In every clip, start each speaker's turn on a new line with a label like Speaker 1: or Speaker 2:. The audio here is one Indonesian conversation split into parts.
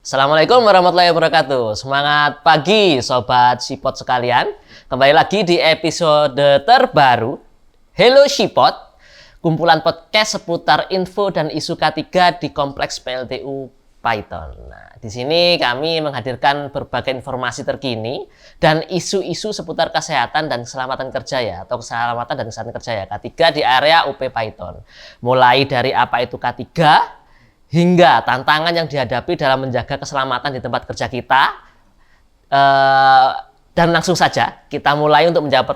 Speaker 1: Assalamualaikum warahmatullahi wabarakatuh. Semangat pagi Sobat Sipot sekalian. Kembali lagi di episode terbaru Hello Sipot, kumpulan podcast seputar info dan isu K3 di Kompleks PLTU Python. Nah, di sini kami menghadirkan berbagai informasi terkini dan isu-isu seputar kesehatan dan keselamatan kerja ya, atau keselamatan dan kesehatan kerja ya, K3 di area UP Python. Mulai dari apa itu K3, hingga tantangan yang dihadapi dalam menjaga keselamatan di tempat kerja kita. Dan langsung saja kita mulai untuk menjawab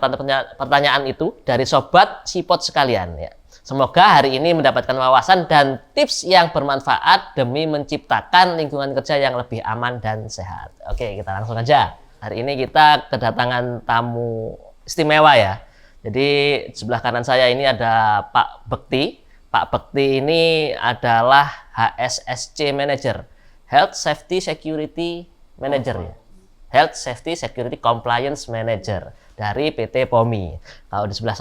Speaker 1: pertanyaan itu dari Sobat Sipot sekalian ya. Semoga hari ini mendapatkan wawasan dan tips yang bermanfaat demi menciptakan lingkungan kerja yang lebih aman dan sehat. Oke, kita langsung aja. Hari ini kita kedatangan tamu istimewa ya. Jadi di sebelah kanan saya ini ada Pak Bekti. Pak Bekti ini adalah HSSC Manager, Health Safety Security Manager ya. Health Safety Security Compliance Manager dari PT POMI. Kalau di sebelah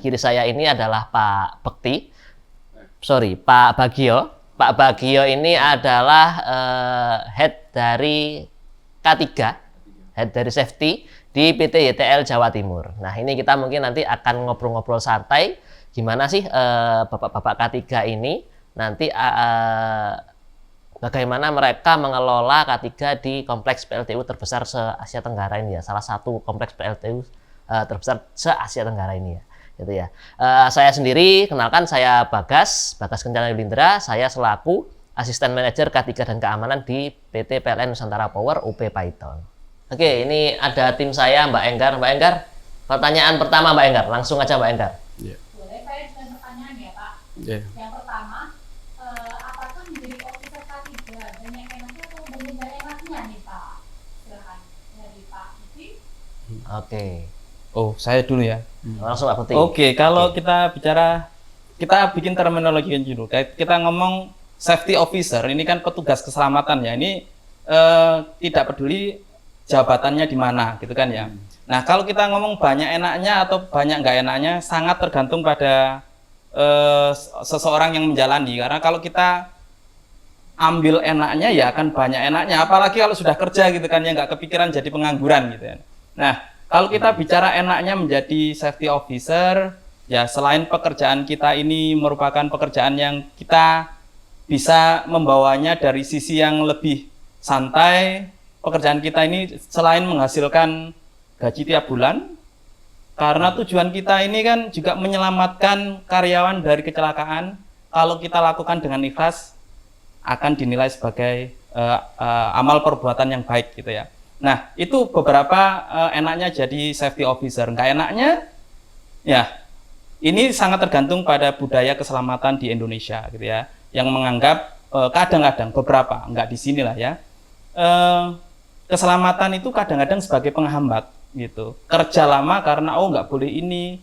Speaker 1: kiri saya ini adalah Pak Bagio. Pak Bagio ini adalah head dari K3, head dari safety di PT YTL Jawa Timur. Nah, ini kita mungkin nanti akan ngobrol-ngobrol santai gimana sih bapak-bapak K3 ini nanti bagaimana mereka mengelola K3 di kompleks PLTU terbesar se-Asia Tenggara ini ya, salah satu kompleks PLTU terbesar se-Asia Tenggara ini ya, gitu ya. Saya sendiri, kenalkan saya Bagas Kencana Yulindra, saya selaku asisten manajer K3 dan keamanan di PT PLN Nusantara Power UP Python. Oke, ini ada tim saya, Mbak Enggar. Mbak Enggar, pertanyaan pertama Mbak Enggar, langsung aja Mbak Enggar.
Speaker 2: Yeah.
Speaker 3: Boleh saya dengan pertanyaan ya Pak?
Speaker 2: Yeah.
Speaker 3: Yang pertama, apakah menjadi officer K3 banyak enaknya atau banyak nggak enaknya nih Pak? Silahkan dari Pak Isi.
Speaker 1: Oke.
Speaker 2: Oh, saya dulu ya.
Speaker 1: Langsung Pak Putih.
Speaker 2: Oke, kalau kita bicara, kita bikin terminologi dulu. Kita ngomong safety officer, ini kan petugas keselamatan ya. Ini tidak peduli jabatannya di mana, gitu kan ya. Nah, kalau kita ngomong banyak enaknya atau banyak nggak enaknya, sangat tergantung pada seseorang yang menjalani. Karena kalau kita ambil enaknya, ya akan banyak enaknya. Apalagi kalau sudah kerja gitu kan, ya nggak kepikiran jadi pengangguran gitu ya. Nah, kalau kita bicara enaknya menjadi safety officer, ya selain pekerjaan kita ini merupakan pekerjaan yang kita bisa membawanya dari sisi yang lebih santai, pekerjaan kita ini selain menghasilkan gaji tiap bulan, karena tujuan kita ini kan juga menyelamatkan karyawan dari kecelakaan. Kalau kita lakukan dengan ikhlas, akan dinilai sebagai amal perbuatan yang baik gitu ya. Nah, itu beberapa enaknya jadi safety officer. Nggak enaknya, ya ini sangat tergantung pada budaya keselamatan di Indonesia gitu ya, yang menganggap kadang-kadang beberapa, nggak di sini lah ya, keselamatan itu kadang-kadang sebagai penghambat gitu. Kerja lama karena nggak boleh ini,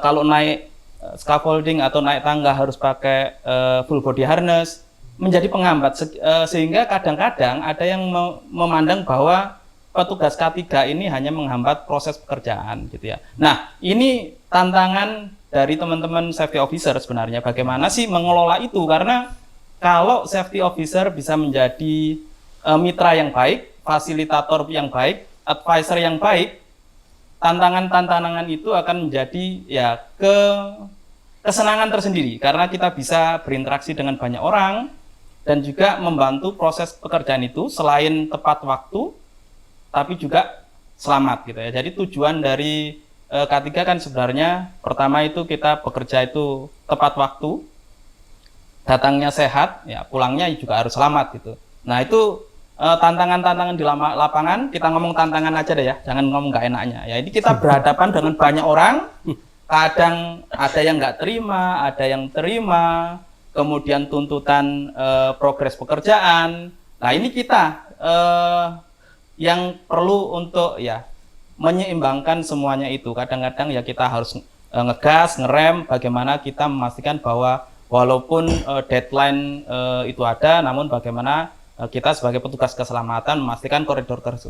Speaker 2: kalau naik scaffolding atau naik tangga harus pakai full body harness, menjadi penghambat sehingga kadang-kadang ada yang memandang bahwa petugas K3 ini hanya menghambat proses pekerjaan gitu ya. Nah, ini tantangan dari teman-teman safety officer sebenarnya, bagaimana sih mengelola itu, karena kalau safety officer bisa menjadi mitra yang baik, fasilitator yang baik, advisor yang baik, tantangan-tantangan itu akan menjadi ya kesenangan tersendiri karena kita bisa berinteraksi dengan banyak orang dan juga membantu proses pekerjaan itu selain tepat waktu tapi juga selamat gitu ya. Jadi tujuan dari K3 kan sebenarnya pertama itu kita bekerja itu tepat waktu, datangnya sehat, ya pulangnya juga harus selamat gitu. Nah, itu tantangan-tantangan di lapangan, kita ngomong tantangan aja deh ya, jangan ngomong nggak enaknya. Ya, ini kita berhadapan dengan banyak orang, kadang ada yang nggak terima, ada yang terima, kemudian tuntutan progres pekerjaan. Nah, ini kita yang perlu untuk ya menyeimbangkan semuanya itu. Kadang-kadang ya kita harus ngegas, ngerem, bagaimana kita memastikan bahwa walaupun deadline itu ada, namun bagaimana kita sebagai petugas keselamatan memastikan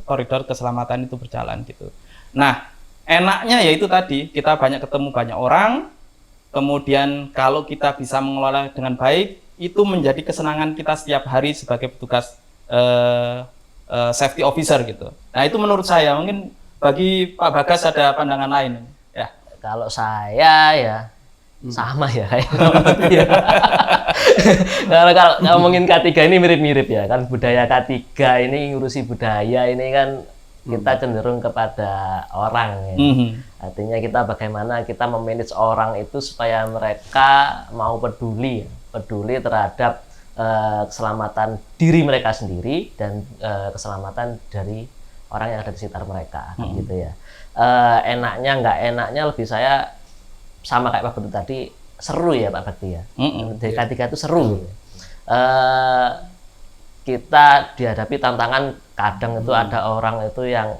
Speaker 2: koridor keselamatan itu berjalan gitu. Nah, enaknya yaitu tadi kita ketemu banyak orang, kemudian kalau kita bisa mengelola dengan baik, itu menjadi kesenangan kita setiap hari sebagai petugas safety officer gitu. Nah itu menurut saya, mungkin bagi Pak Bagas ada pandangan lain ya.
Speaker 1: Kalau saya ya sama ya. Kalau ngomongin K3 ini mirip-mirip ya kan, budaya K3 ini ngurusi budaya ini kan kita cenderung kepada orang ya. Artinya kita bagaimana kita memanage orang itu supaya mereka mau peduli terhadap keselamatan diri mereka sendiri dan keselamatan dari orang yang ada di sekitar mereka gitu ya. Enaknya nggak enaknya lebih saya sama kayak Pak Bakti tadi, seru ya Pak Bakti ya. Dari K3 itu seru. Kita dihadapi tantangan, kadang itu ada orang itu yang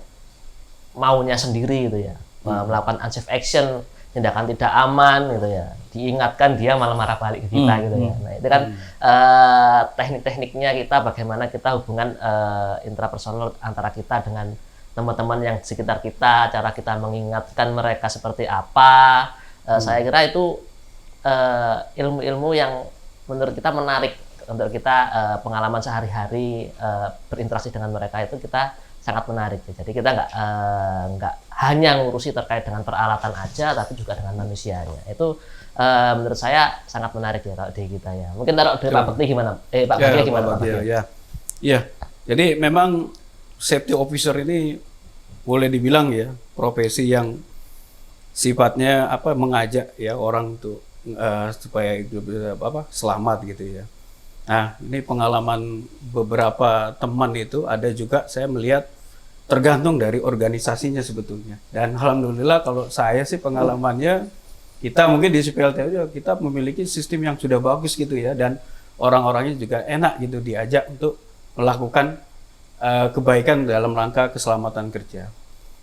Speaker 1: maunya sendiri gitu ya, melakukan unsafe action, tindakan tidak aman gitu ya, diingatkan dia malah marah balik ke kita gitu ya. Nah itu kan teknik-tekniknya kita, bagaimana kita hubungan intrapersonal antara kita dengan teman-teman yang di sekitar kita, cara kita mengingatkan mereka seperti apa. Saya kira itu ilmu-ilmu yang menurut kita menarik untuk kita, pengalaman sehari-hari berinteraksi dengan mereka itu kita sangat menarik. Jadi kita nggak hanya ngurusi terkait dengan peralatan aja, tapi juga dengan manusianya. Itu menurut saya sangat menarik ya kalau di kita ya. Mungkin taruh dari Pak Bakti gimana? Pak Bakti gimana? Pak Bakti?
Speaker 4: Ya. Jadi memang safety officer ini boleh dibilang ya profesi yang sifatnya mengajak ya orang untuk supaya hidup selamat gitu ya. Nah, ini pengalaman beberapa teman itu ada juga saya melihat tergantung dari organisasinya sebetulnya. Dan alhamdulillah kalau saya sih pengalamannya, kita mungkin di CPLTU kita memiliki sistem yang sudah bagus gitu ya, dan orang-orangnya juga enak gitu diajak untuk melakukan kebaikan dalam rangka keselamatan kerja.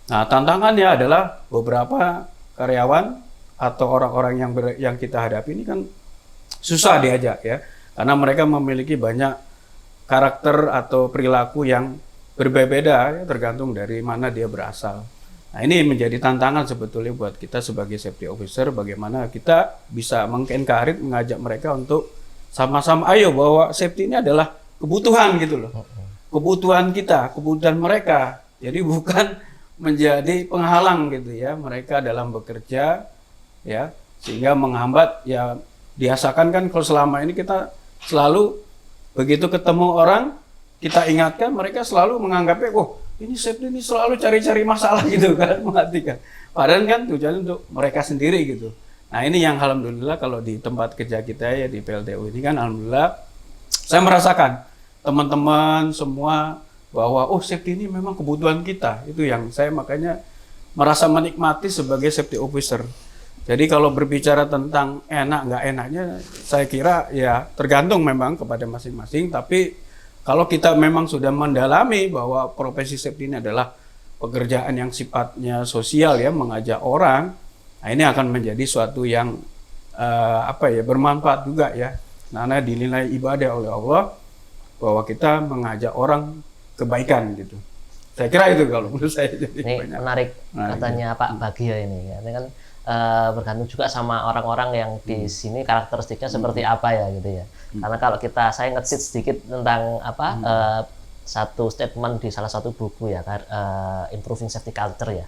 Speaker 4: Nah, tantangannya adalah beberapa karyawan atau orang-orang yang kita hadapi ini kan susah diajak ya. Karena mereka memiliki banyak karakter atau perilaku yang berbeda ya, tergantung dari mana dia berasal. Nah ini menjadi tantangan sebetulnya buat kita sebagai safety officer, bagaimana kita bisa mengencourage, mengajak mereka untuk sama-sama ayo bahwa safety ini adalah kebutuhan gitu loh. Kebutuhan kita, kebutuhan mereka. Jadi bukan menjadi penghalang gitu ya mereka dalam bekerja ya, sehingga menghambat ya. Biasakan kan kalau selama ini kita selalu begitu ketemu orang, kita ingatkan, mereka selalu menganggapnya, wah ini safety ini selalu cari-cari masalah gitu kan, mematikan. Padahal kan tujuan untuk mereka sendiri gitu. Nah ini yang alhamdulillah kalau di tempat kerja kita ya di PLTU ini kan alhamdulillah saya merasakan teman-teman semua bahwa oh safety ini memang kebutuhan kita. Itu yang saya makanya merasa menikmati sebagai safety officer. Jadi kalau berbicara tentang enak nggak enaknya, saya kira ya tergantung memang kepada masing-masing. Tapi kalau kita memang sudah mendalami bahwa profesi safety ini adalah pekerjaan yang sifatnya sosial ya, mengajak orang, nah ini akan menjadi suatu yang bermanfaat juga ya. Karena dinilai ibadah oleh Allah bahwa kita mengajak orang kebaikan gitu. Saya kira itu kalau menurut saya. Jadi
Speaker 1: ini
Speaker 4: banyak.
Speaker 1: Menarik katanya Pak Bagio ini ya. Ini kan bergantung juga sama orang-orang yang di sini karakteristiknya seperti apa ya gitu ya. Karena kalau saya nge-cite sedikit tentang satu statement di salah satu buku ya, Improving Safety Culture ya,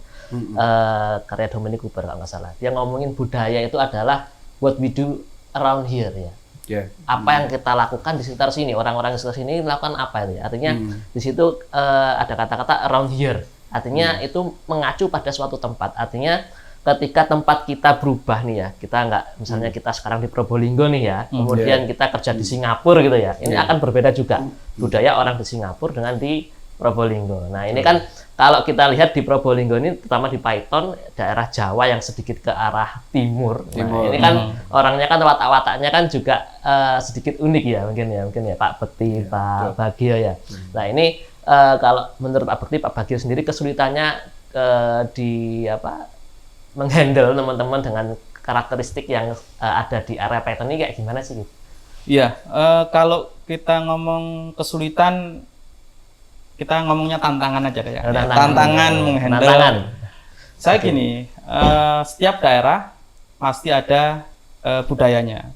Speaker 1: karya Dominic Cooper kalau nggak salah. Dia ngomongin budaya itu adalah what we do around here ya. Apa yang kita lakukan di sekitar sini, orang-orang di sekitar sini melakukan apa itu ya. Artinya di situ ada kata-kata around here. Artinya itu mengacu pada suatu tempat. Artinya ketika tempat kita berubah nih ya, kita nggak, misalnya kita sekarang di Probolinggo nih ya, kemudian kita kerja di Singapura gitu ya, ini akan berbeda juga budaya orang di Singapura dengan di Probolinggo. Nah ini kan kalau kita lihat di Probolinggo ini, terutama di Paiton, daerah Jawa yang sedikit ke arah timur. Nah ini kan orangnya kan watak-wataknya kan juga sedikit unik ya, mungkin ya Pak Bekti, Pak Bagio ya. Nah ini kalau menurut Pak Bekti, Pak Bagio sendiri kesulitannya menghandle teman-teman dengan karakteristik yang ada di area Paiton ini kayak gimana sih?
Speaker 2: Iya, kalau kita ngomong kesulitan, kita ngomongnya tantangan aja ya. Tantangan menghandle. Saya gini, setiap daerah pasti ada budayanya.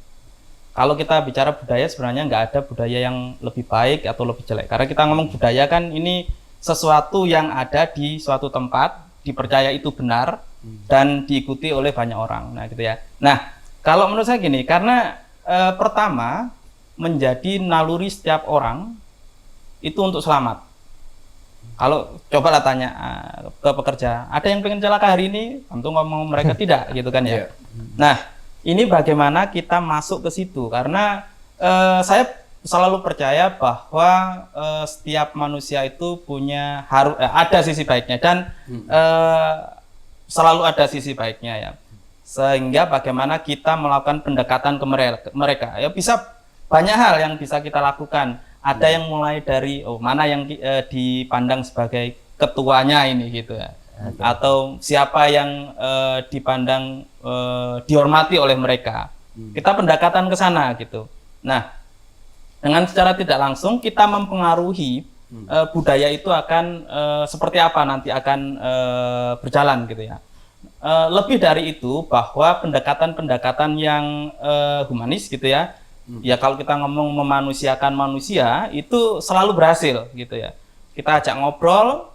Speaker 2: kalau kita bicara budaya sebenarnya nggak ada budaya yang lebih baik atau lebih jelek. Karena kita ngomong budaya kan ini sesuatu yang ada di suatu tempat, dipercaya itu benar dan diikuti oleh banyak orang. Nah, gitu ya. Nah, kalau menurut saya gini, karena pertama menjadi naluri setiap orang itu untuk selamat. Kalau cobalah tanya ke pekerja, ada yang pengen celaka hari ini? Tentu ngomong mereka tidak, gitu kan ya. Nah, ini bagaimana kita masuk ke situ? Karena saya selalu percaya bahwa setiap manusia itu punya ada sisi baiknya dan selalu ada sisi baiknya ya. Sehingga bagaimana kita melakukan pendekatan ke mereka. Ya bisa banyak hal yang bisa kita lakukan. Ada yang mulai dari mana yang dipandang sebagai ketuanya ini gitu ya. Atau siapa yang dipandang dihormati oleh mereka. Kita pendekatan ke sana gitu. Nah, dengan secara tidak langsung kita mempengaruhi budaya itu akan seperti apa nanti akan berjalan gitu ya. Lebih dari itu bahwa pendekatan-pendekatan yang humanis gitu ya. Ya kalau kita ngomong memanusiakan manusia itu selalu berhasil gitu ya. Kita ajak ngobrol,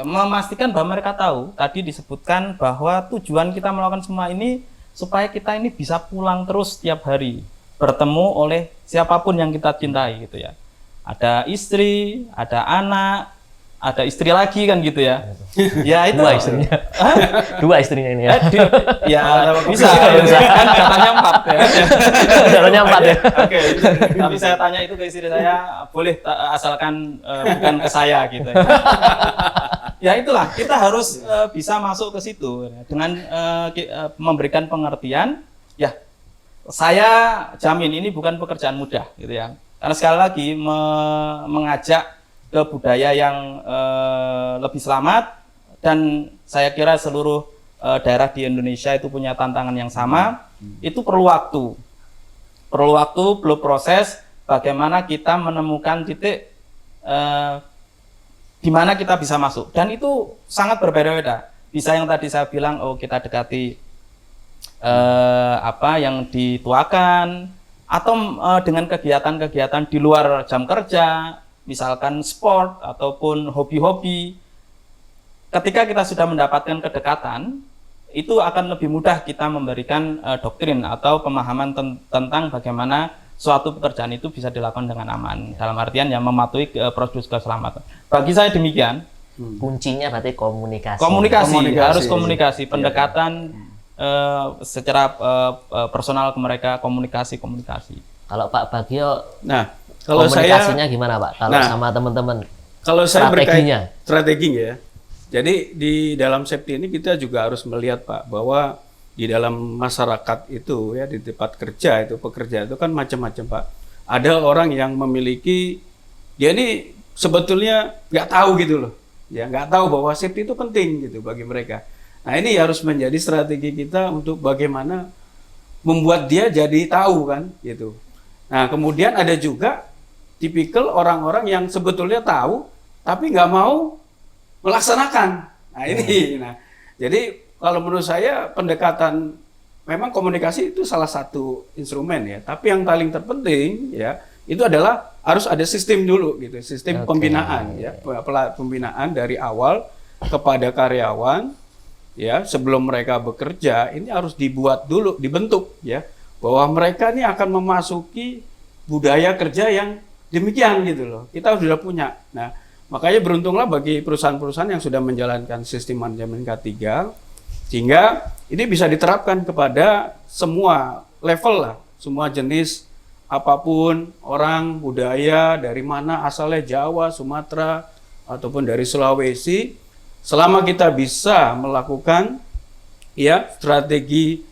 Speaker 2: memastikan bahwa mereka tahu. Tadi disebutkan bahwa tujuan kita melakukan semua ini supaya kita ini bisa pulang terus setiap hari, bertemu oleh siapapun yang kita cintai gitu ya. Ada istri, ada anak, ada istri lagi kan gitu ya. Ya itu
Speaker 1: Dua istrinya. Dua istrinya ini ya.
Speaker 2: Ya bisa kan katanya 4 ya.
Speaker 1: Jalannya 4 ya.
Speaker 2: Oke. Tapi saya tanya itu ke istri saya, boleh asalkan bukan ke saya gitu. Ya itulah, kita harus bisa masuk ke situ dengan memberikan pengertian. Ya, saya jamin ini bukan pekerjaan mudah gitu ya. Karena sekali lagi mengajak ke budaya yang lebih selamat, dan saya kira seluruh daerah di Indonesia itu punya tantangan yang sama. Itu perlu waktu, perlu proses bagaimana kita menemukan titik di mana kita bisa masuk, dan itu sangat berbeda-beda. Bisa yang tadi saya bilang, kita dekati apa yang dituakan, atau dengan kegiatan-kegiatan di luar jam kerja, misalkan sport ataupun hobi-hobi. Ketika kita sudah mendapatkan kedekatan, itu akan lebih mudah kita memberikan doktrin atau pemahaman tentang bagaimana suatu pekerjaan itu bisa dilakukan dengan aman. Dalam artian yang mematuhi prosedur keselamatan. Bagi saya demikian.
Speaker 1: Kuncinya berarti komunikasi.
Speaker 2: Harus komunikasi, pendekatan secara personal ke mereka, komunikasi.
Speaker 1: Kalau Pak Bagio,
Speaker 4: kalau
Speaker 1: komunikasinya
Speaker 4: saya,
Speaker 1: gimana Pak? Kalau sama teman-teman,
Speaker 4: kalau saya
Speaker 1: strateginya.
Speaker 4: Strategi ya. Jadi di dalam safety ini kita juga harus melihat Pak bahwa di dalam masyarakat itu ya, di tempat kerja itu, pekerja itu kan macam-macam Pak. Ada orang yang memiliki, dia ini sebetulnya nggak tahu gitu loh, ya nggak tahu bahwa safety itu penting gitu bagi mereka. Nah ini harus menjadi strategi kita untuk bagaimana membuat dia jadi tahu kan gitu. Nah kemudian ada juga tipikal orang-orang yang sebetulnya tahu tapi nggak mau melaksanakan. Nah ini, jadi kalau menurut saya pendekatan, memang komunikasi itu salah satu instrumen ya. Tapi yang paling terpenting ya itu adalah harus ada sistem dulu gitu, sistem pembinaan ya, pembinaan dari awal kepada karyawan ya sebelum mereka bekerja ini harus dibuat dulu, dibentuk ya bahwa mereka ini akan memasuki budaya kerja yang demikian gitu loh. Kita sudah punya. Nah, makanya beruntunglah bagi perusahaan-perusahaan yang sudah menjalankan sistem manajemen K3 sehingga ini bisa diterapkan kepada semua level lah, semua jenis apapun orang, budaya, dari mana asalnya, Jawa, Sumatera ataupun dari Sulawesi, selama kita bisa melakukan ya strategi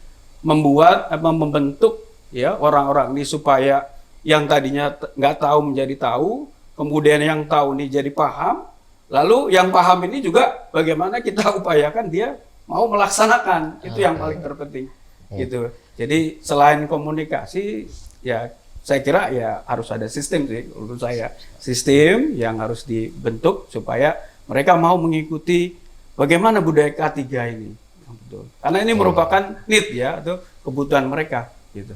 Speaker 4: membentuk ya orang-orang ini supaya yang tadinya nggak tahu menjadi tahu, kemudian yang tahu ini jadi paham, lalu yang paham ini juga bagaimana kita upayakan dia mau melaksanakan, itu yang paling terpenting gitu. Jadi selain komunikasi ya saya kira ya harus ada sistem sih menurut saya, sistem yang harus dibentuk supaya mereka mau mengikuti bagaimana budaya K3 ini betul. Karena ini merupakan need ya atau kebutuhan mereka gitu.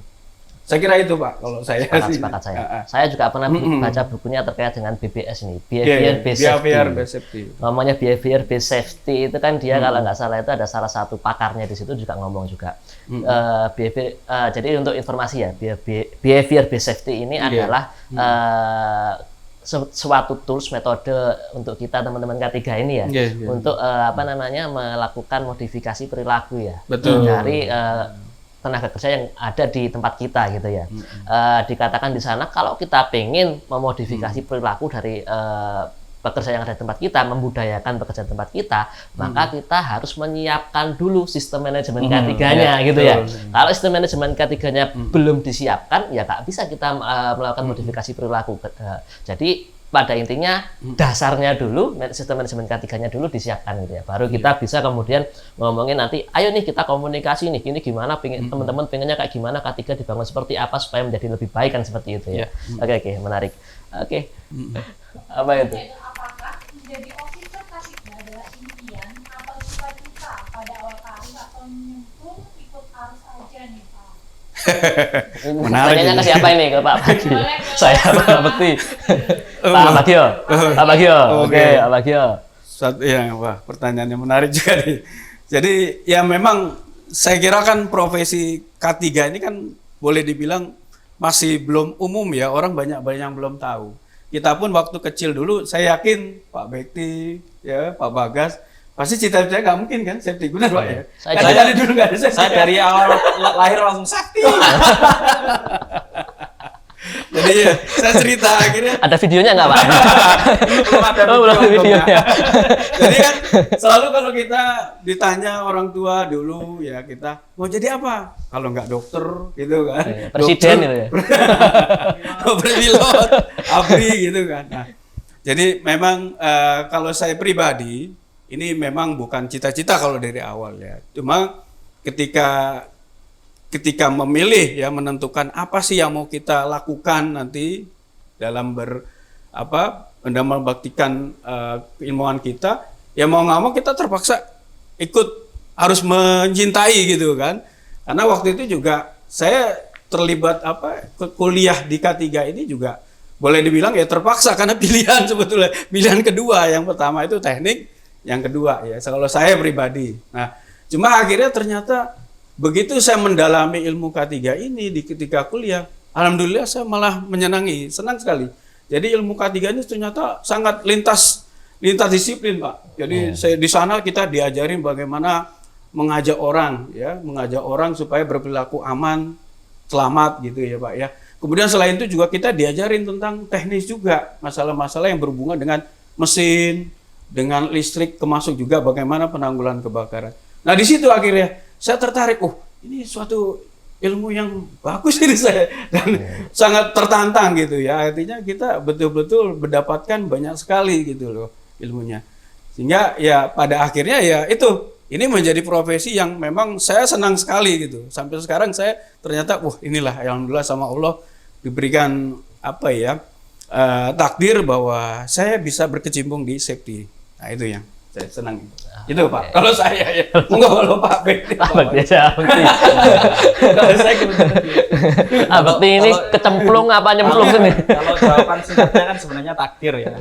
Speaker 4: Saya kira itu Pak kalau saya sih.
Speaker 1: Sepakat saya. Saya juga pernah baca bukunya terkait dengan BBS ini,
Speaker 4: Behavior Based Safety.
Speaker 1: Ngomongnya behavior based safety itu kan dia kalau nggak salah itu ada salah satu pakarnya di situ juga ngomong juga. Jadi untuk informasi ya, behavior based safety ini adalah suatu tools metode untuk kita teman-teman K3 ini ya, untuk melakukan modifikasi perilaku ya.
Speaker 4: Betul.
Speaker 1: Dari tenaga kerja yang ada di tempat kita gitu ya. Dikatakan di sana kalau kita pengen memodifikasi perilaku dari pekerja yang ada di tempat kita, membudayakan pekerja di tempat kita, maka kita harus menyiapkan dulu sistem manajemen K3-nya gitu ya. Kalau sistem manajemen K3-nya belum disiapkan, ya nggak bisa kita melakukan modifikasi perilaku. Jadi pada intinya dasarnya dulu, sistem manajemen K3-nya dulu disiapkan gitu ya. Baru kita bisa kemudian ngomongin nanti, ayo nih kita komunikasi nih, ini gimana, teman-teman pengennya kayak gimana K3 dibangun seperti apa supaya menjadi lebih baik kan seperti itu ya. Oke, menarik. Oke. Apa itu?
Speaker 3: Apakah menjadi officer K3 adalah impian atau cita-cita pada awal karir atau nyemplung ikut arus aja nih Pak?
Speaker 4: Menarik.
Speaker 1: Pertanyaannya ke siapa ini? Ke Pak Bagio? Saya Pak Bekti. Pak Bagio. Pak Bagio. Oke, Pak Bagio.
Speaker 4: Wah, pertanyaannya menarik juga nih. Jadi ya memang saya kira kan profesi K3 ini kan boleh dibilang masih belum umum ya, orang banyak yang belum tahu. Kita pun waktu kecil dulu, saya yakin Pak Bekti, ya Pak Bagas, pasti cita-cita nggak mungkin kan safety guna Pak ya.
Speaker 2: Saya dari dulu nggak ada safety. Saya dari awal lahir langsung safety.
Speaker 4: Jadi ya, saya cerita akhirnya.
Speaker 1: Ada videonya nggak Pak?
Speaker 2: Belum ada
Speaker 1: belum ada videonya.
Speaker 4: Jadi kan selalu kalau kita ditanya orang tua dulu ya kita mau jadi apa? Kalau nggak dokter gitu kan.
Speaker 1: Presiden gitu ya.
Speaker 4: Pilot, ABRI gitu kan. Nah, jadi memang kalau saya pribadi ini memang bukan cita-cita kalau dari awal ya. Cuma ketika memilih ya menentukan apa sih yang mau kita lakukan nanti dalam membaktikan keilmuan kita, ya mau nggak mau kita terpaksa harus mencintai gitu kan. Karena waktu itu juga saya terlibat kuliah di K3 ini juga boleh dibilang ya terpaksa karena pilihan sebetulnya. Pilihan kedua, yang pertama itu teknik, yang kedua ya kalau saya pribadi. Nah, cuma akhirnya ternyata begitu saya mendalami ilmu K3 ini ketika kuliah, alhamdulillah saya malah menyenangi, senang sekali. Jadi ilmu K3 ini ternyata sangat lintas disiplin, Pak. Jadi saya di sana kita diajarin bagaimana mengajak orang supaya berperilaku aman, selamat gitu ya, Pak ya. Kemudian selain itu juga kita diajarin tentang teknis juga, masalah-masalah yang berhubungan dengan mesin, dengan listrik, termasuk juga bagaimana penanggulangan kebakaran. Nah, di situ akhirnya saya tertarik, ini suatu ilmu yang bagus ini saya, dan sangat tertantang gitu ya. Artinya kita betul-betul mendapatkan banyak sekali gitu loh ilmunya. Sehingga ya pada akhirnya ya ini menjadi profesi yang memang saya senang sekali gitu. Sampai sekarang saya ternyata inilah alhamdulillah sama Allah diberikan takdir bahwa saya bisa berkecimpung di safety. Nah, itu yang saya senang. Itu Pak. Kalau saya ya. Kalau Pak Bekti.
Speaker 1: Pak Bekti saya Bekti.
Speaker 4: Kalau saya
Speaker 1: Pak Bekti ini kecemplung apa nyemplung ini?
Speaker 2: Kalau jawaban singkatnya kan sebenarnya takdir ya.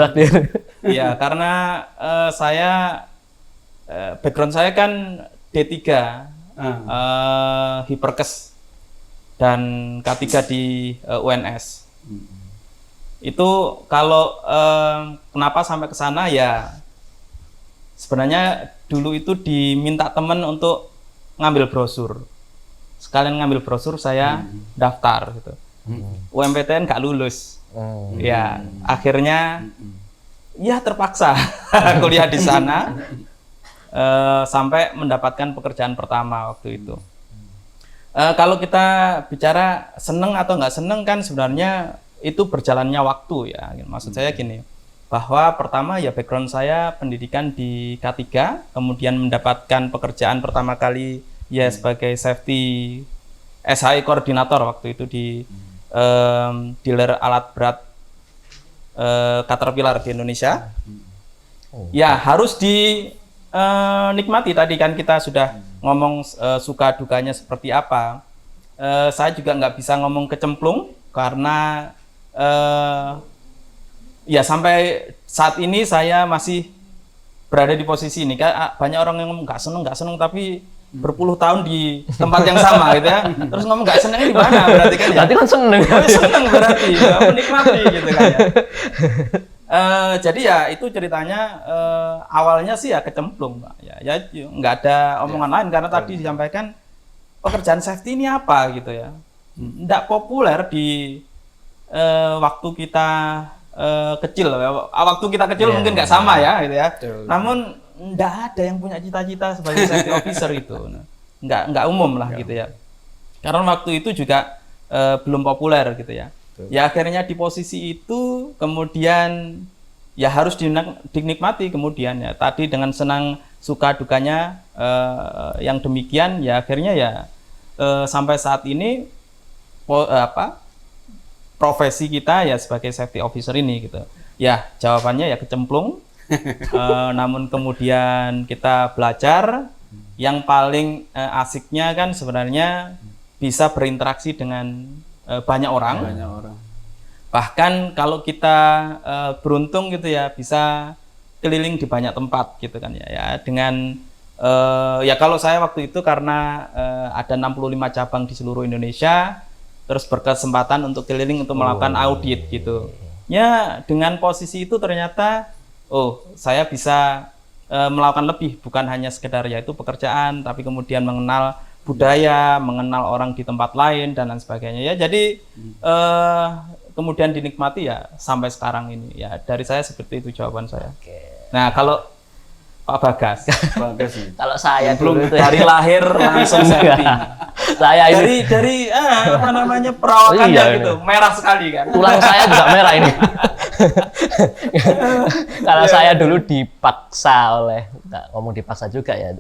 Speaker 1: Takdir.
Speaker 2: Iya, karena background saya kan D3 Hiperkes dan K3 di UNS. Itu kalau kenapa sampai ke sana ya sebenarnya dulu itu diminta teman untuk ngambil brosur. Sekalian ngambil brosur saya daftar gitu. UMPTN nggak lulus. Ya, akhirnya ya terpaksa kuliah di sana sampai mendapatkan pekerjaan pertama waktu itu. Kalau kita bicara seneng atau nggak seneng kan sebenarnya itu berjalannya waktu ya. Maksud saya gini, bahwa pertama ya background saya pendidikan di K3, kemudian mendapatkan pekerjaan pertama kali ya sebagai safety SHI koordinator waktu itu di dealer alat berat Caterpillar di Indonesia. Ya harus nikmati. Tadi kan kita sudah ngomong suka dukanya seperti apa. Saya juga nggak bisa ngomong kecemplung karena ya sampai saat ini saya masih berada di posisi ini. Banyak orang yang ngomong nggak seneng, tapi berpuluh tahun di tempat yang sama gitu ya. Terus ngomong nggak senengnya di mana berarti kan ya?
Speaker 1: Berarti kan seneng.
Speaker 2: Oh, seneng berarti, menikmati gitu kan ya. Jadi ya itu ceritanya awalnya sih ya kecemplung, Pak. Ya nggak ada omongan lain karena tadi disampaikan pekerjaan safety ini apa gitu ya. Nggak populer di waktu kita kecil. Waktu kita kecil mungkin nggak sama ya gitu ya. Namun nggak ada yang punya cita-cita sebagai safety officer itu. Nggak umum lah gitu ya. Karena waktu itu juga belum populer gitu ya. Ya akhirnya di posisi itu kemudian ya harus dinikmati kemudian ya. Tadi dengan senang suka dukanya yang demikian ya akhirnya ya sampai saat ini profesi kita ya sebagai safety officer ini gitu. Ya jawabannya ya kecemplung. Namun kemudian kita belajar yang paling asiknya kan sebenarnya bisa berinteraksi dengan banyak orang. Bahkan kalau kita beruntung gitu ya bisa keliling di banyak tempat gitu kan ya dengan ya kalau saya waktu itu karena ada 65 cabang di seluruh Indonesia terus berkesempatan untuk keliling untuk melakukan audit gitu. Ya dengan posisi itu ternyata saya bisa melakukan lebih, bukan hanya sekedar yaitu pekerjaan, tapi kemudian mengenal budaya, mengenal orang di tempat lain dan lain sebagainya ya. Jadi kemudian dinikmati ya sampai sekarang ini ya. Dari saya seperti itu jawaban saya. Nah kalau Pak Bagas,
Speaker 1: Kalau saya
Speaker 2: belum
Speaker 1: dulu itu
Speaker 2: dari lahir langsung safety.
Speaker 1: saya ini
Speaker 2: Dari apa namanya perawakannya
Speaker 1: Iya,
Speaker 2: gitu, merah sekali kan.
Speaker 1: tulang saya juga merah ini. Kalau saya dulu dipaksa oleh, nggak ngomong dipaksa juga ya.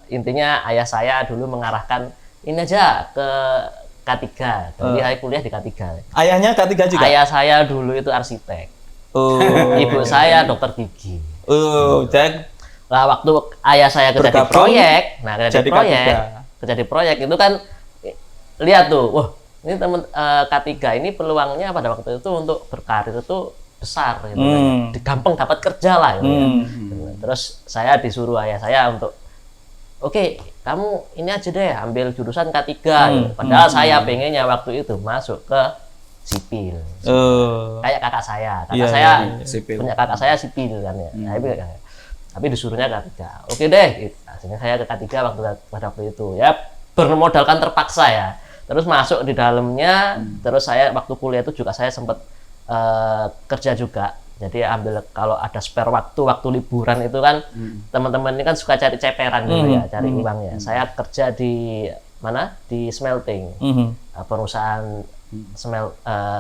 Speaker 1: Intinya ayah saya dulu mengarahkan ini aja ke K3. Jadi saya kuliah di K3.
Speaker 2: Ayahnya K3 juga.
Speaker 1: Ayah saya dulu itu arsitek. Ibu saya dokter gigi.
Speaker 2: Jadi
Speaker 1: Lah waktu ayah saya kerja di
Speaker 2: Bergabung,
Speaker 1: proyek, kerja di proyek itu kan lihat tuh, wah ini temen K3 ini peluangnya pada waktu itu untuk berkarir itu besar gitu kan. Gampang dapat kerja lah gitu ya. Terus saya disuruh ayah saya untuk oke, kamu ini aja deh ambil jurusan K3 gitu. Padahal saya pengennya waktu itu masuk ke sipil. Kayak kakak saya. Kakak saya
Speaker 4: sipil.
Speaker 1: punya kakak saya sipil kan ya. Tapi disuruhnya K3. Oke deh, gitu. Akhirnya saya ke K3 pada waktu itu. Ya bermodalkan terpaksa ya. Terus masuk di dalamnya, terus saya waktu kuliah itu juga saya sempat kerja juga. Jadi ambil kalau ada spare waktu liburan itu kan teman-teman ini kan suka cari ceperan gitu ya, cari uangnya. Saya kerja di mana? Di smelting. Perusahaan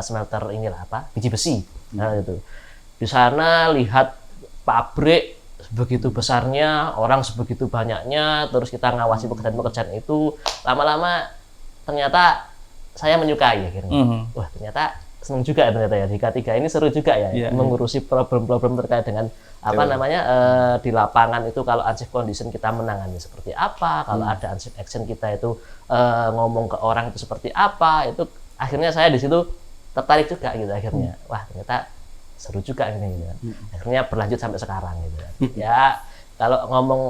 Speaker 1: smelter inilah biji besi. Nah, itu. Di sana lihat pabrik sebegitu besarnya, orang sebegitu banyaknya, terus kita ngawasi pekerjaan-pekerjaan itu, lama-lama ternyata saya menyukai akhirnya. Wah, ternyata senang juga ternyata ya di K3 ini seru juga ya, mengurusi problem-problem terkait dengan di lapangan itu kalau unsafe condition kita menangani seperti apa, kalau ada unsafe action kita itu ngomong ke orang itu seperti apa, itu akhirnya saya di situ tertarik juga gitu akhirnya. Wah, ternyata seru juga ini gitu. Akhirnya berlanjut sampai sekarang gitu. Ya, kalau ngomong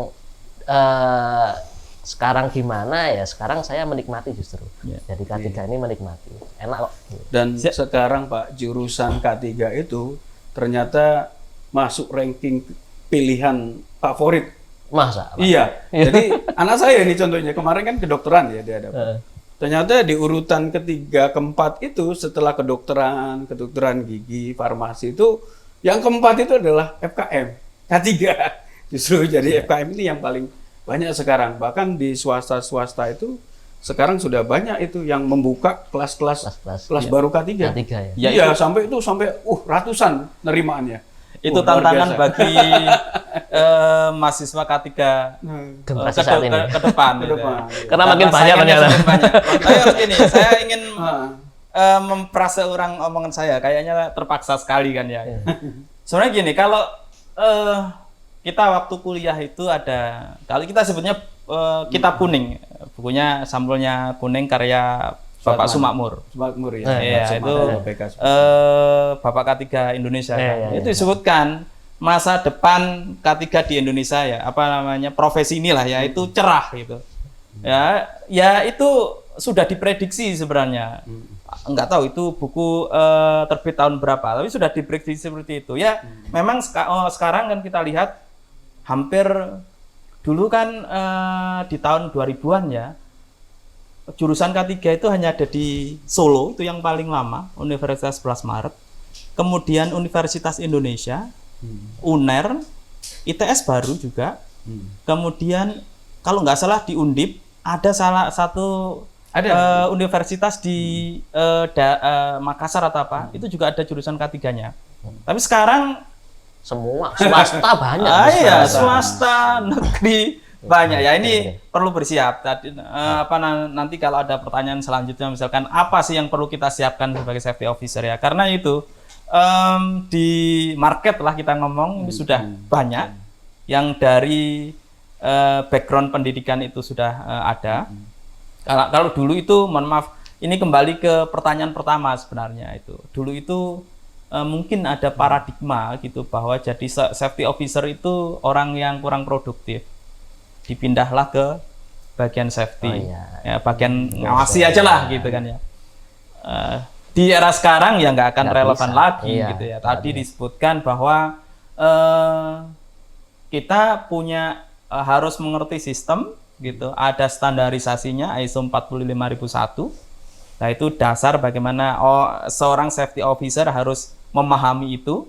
Speaker 1: sekarang gimana ya, sekarang saya menikmati justru. Jadi K3 ini menikmati. Enak kok.
Speaker 4: Dan sekarang Pak, jurusan K3 itu ternyata masuk ranking pilihan favorit.
Speaker 1: Masa?
Speaker 4: Iya. Jadi anak saya ini contohnya kemarin kan kedokteran ya dia dapat. Ternyata di urutan ketiga, keempat itu setelah kedokteran gigi, farmasi itu yang keempat itu adalah FKM K3. Justru jadi FKM ini yang paling banyak sekarang. Bahkan di swasta itu sekarang sudah banyak itu yang membuka kelas baru K3.
Speaker 1: K3 ya.
Speaker 4: Iya, sampai ratusan nerimaannya.
Speaker 2: Itu tantangan bagi mahasiswa K3
Speaker 1: generasi saat ini.
Speaker 2: ke depan.
Speaker 1: Karena makin banyak ternyata.
Speaker 2: Tapi harus gini, saya ingin memprase orang omongan saya, kayaknya terpaksa sekali kan ya. Sebenarnya gini, kalau kita waktu kuliah itu ada, kalau kita sebutnya kitab kuning, bukunya sampulnya kuning karya Bapak Sumakmur.
Speaker 4: Makmur ya.
Speaker 2: Iya, itu Bapak K3 Indonesia. Itu disebutkan masa depan K3 di Indonesia ya, apa namanya, profesi inilah ya, itu cerah gitu. Ya itu sudah diprediksi sebenarnya. Enggak tahu itu buku terbit tahun berapa, tapi sudah diprediksi seperti itu. Ya, memang sekarang kan kita lihat hampir dulu kan di tahun 2000-an ya, jurusan K3 itu hanya ada di Solo, itu yang paling lama, Universitas 11 Maret. Kemudian Universitas Indonesia, UNER, ITS baru juga. Kemudian kalau nggak salah di Undip ada salah satu universitas di Makassar atau apa, itu juga ada jurusan K3-nya. Tapi sekarang
Speaker 1: semua swasta banyak.
Speaker 2: Iya, swasta, negeri banyak ya. Ini perlu bersiap. Tadi nanti kalau ada pertanyaan selanjutnya, misalkan apa sih yang perlu kita siapkan sebagai safety officer ya? Karena itu di market lah kita ngomong ini sudah banyak yang dari background pendidikan itu sudah ada. Kalau dulu itu, mohon maaf, ini kembali ke pertanyaan pertama sebenarnya itu. Dulu itu mungkin ada paradigma gitu bahwa jadi safety officer itu orang yang kurang produktif. Dipindahlah ke bagian safety, ya, bagian ngawasi aja lah gitu kan ya. Di era sekarang ya nggak akan relevan lagi gitu ya. Tadi disebutkan bahwa kita punya harus mengerti sistem gitu, ada standarisasinya ISO 45001. Nah, itu dasar bagaimana seorang safety officer harus memahami itu.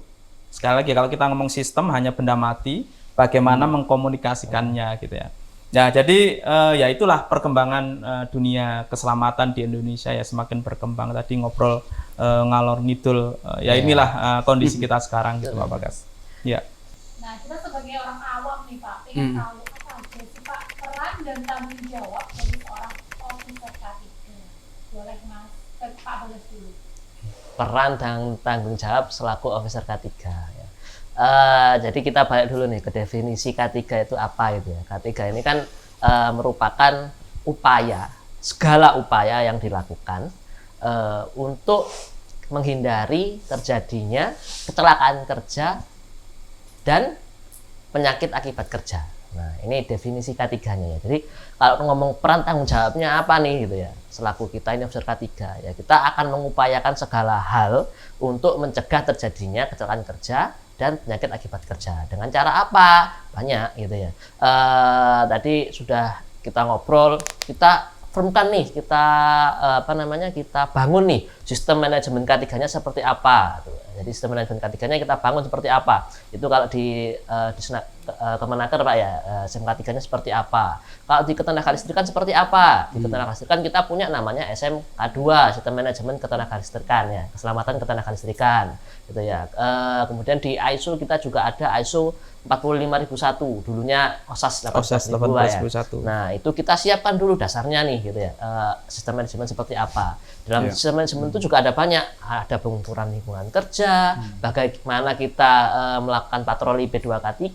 Speaker 2: Sekali lagi, kalau kita ngomong sistem hanya benda mati, bagaimana mengkomunikasikannya gitu ya. Nah, jadi ya itulah perkembangan dunia keselamatan di Indonesia ya, semakin berkembang. Tadi ngobrol ngalor ngidul, ya inilah kondisi kita sekarang gitu Pak Bagas. Ya.
Speaker 3: Nah, kita sebagai orang awam nih Pak, ingin tahu apa aja sih Pak peran dan tanggung jawab dari seorang officer K3. Boleh Mas, Pak Bagas dulu.
Speaker 1: Peran dan tanggung jawab selaku officer K3 ya. Jadi kita balik dulu nih ke definisi K3 itu apa gitu ya. K3 ini kan merupakan segala upaya yang dilakukan untuk menghindari terjadinya kecelakaan kerja dan penyakit akibat kerja. Nah, ini definisi K3-nya ya. Jadi kalau ngomong peran tanggung jawabnya apa nih gitu ya. Selaku kita ini officer K3 ya, kita akan mengupayakan segala hal untuk mencegah terjadinya kecelakaan kerja dan penyakit akibat kerja. Dengan cara apa? Banyak gitu ya. Tadi sudah kita ngobrol, kita firmkan nih, kita kita bangun nih sistem manajemen K3-nya seperti apa. Jadi sistem manajemen K3-nya kita bangun seperti apa. Itu kalau di Kemenaker Pak ya, sistem K3-nya seperti apa. Kalau di Ketenagalistrikan seperti apa? Di Ketenagalistrikan kita punya namanya SMK2, sistem manajemen ketenagalistrikan ya, keselamatan ketenagalistrikan gitu ya. Kemudian di ISO kita juga ada ISO 45001, dulunya OSAS 18001 ya. Nah, itu kita siapkan dulu dasarnya nih gitu ya. Sistem manajemen seperti apa. Dalam sistem manajemen itu juga ada banyak, ada pengukuran lingkungan kerja, bagaimana kita melakukan patroli P2K3.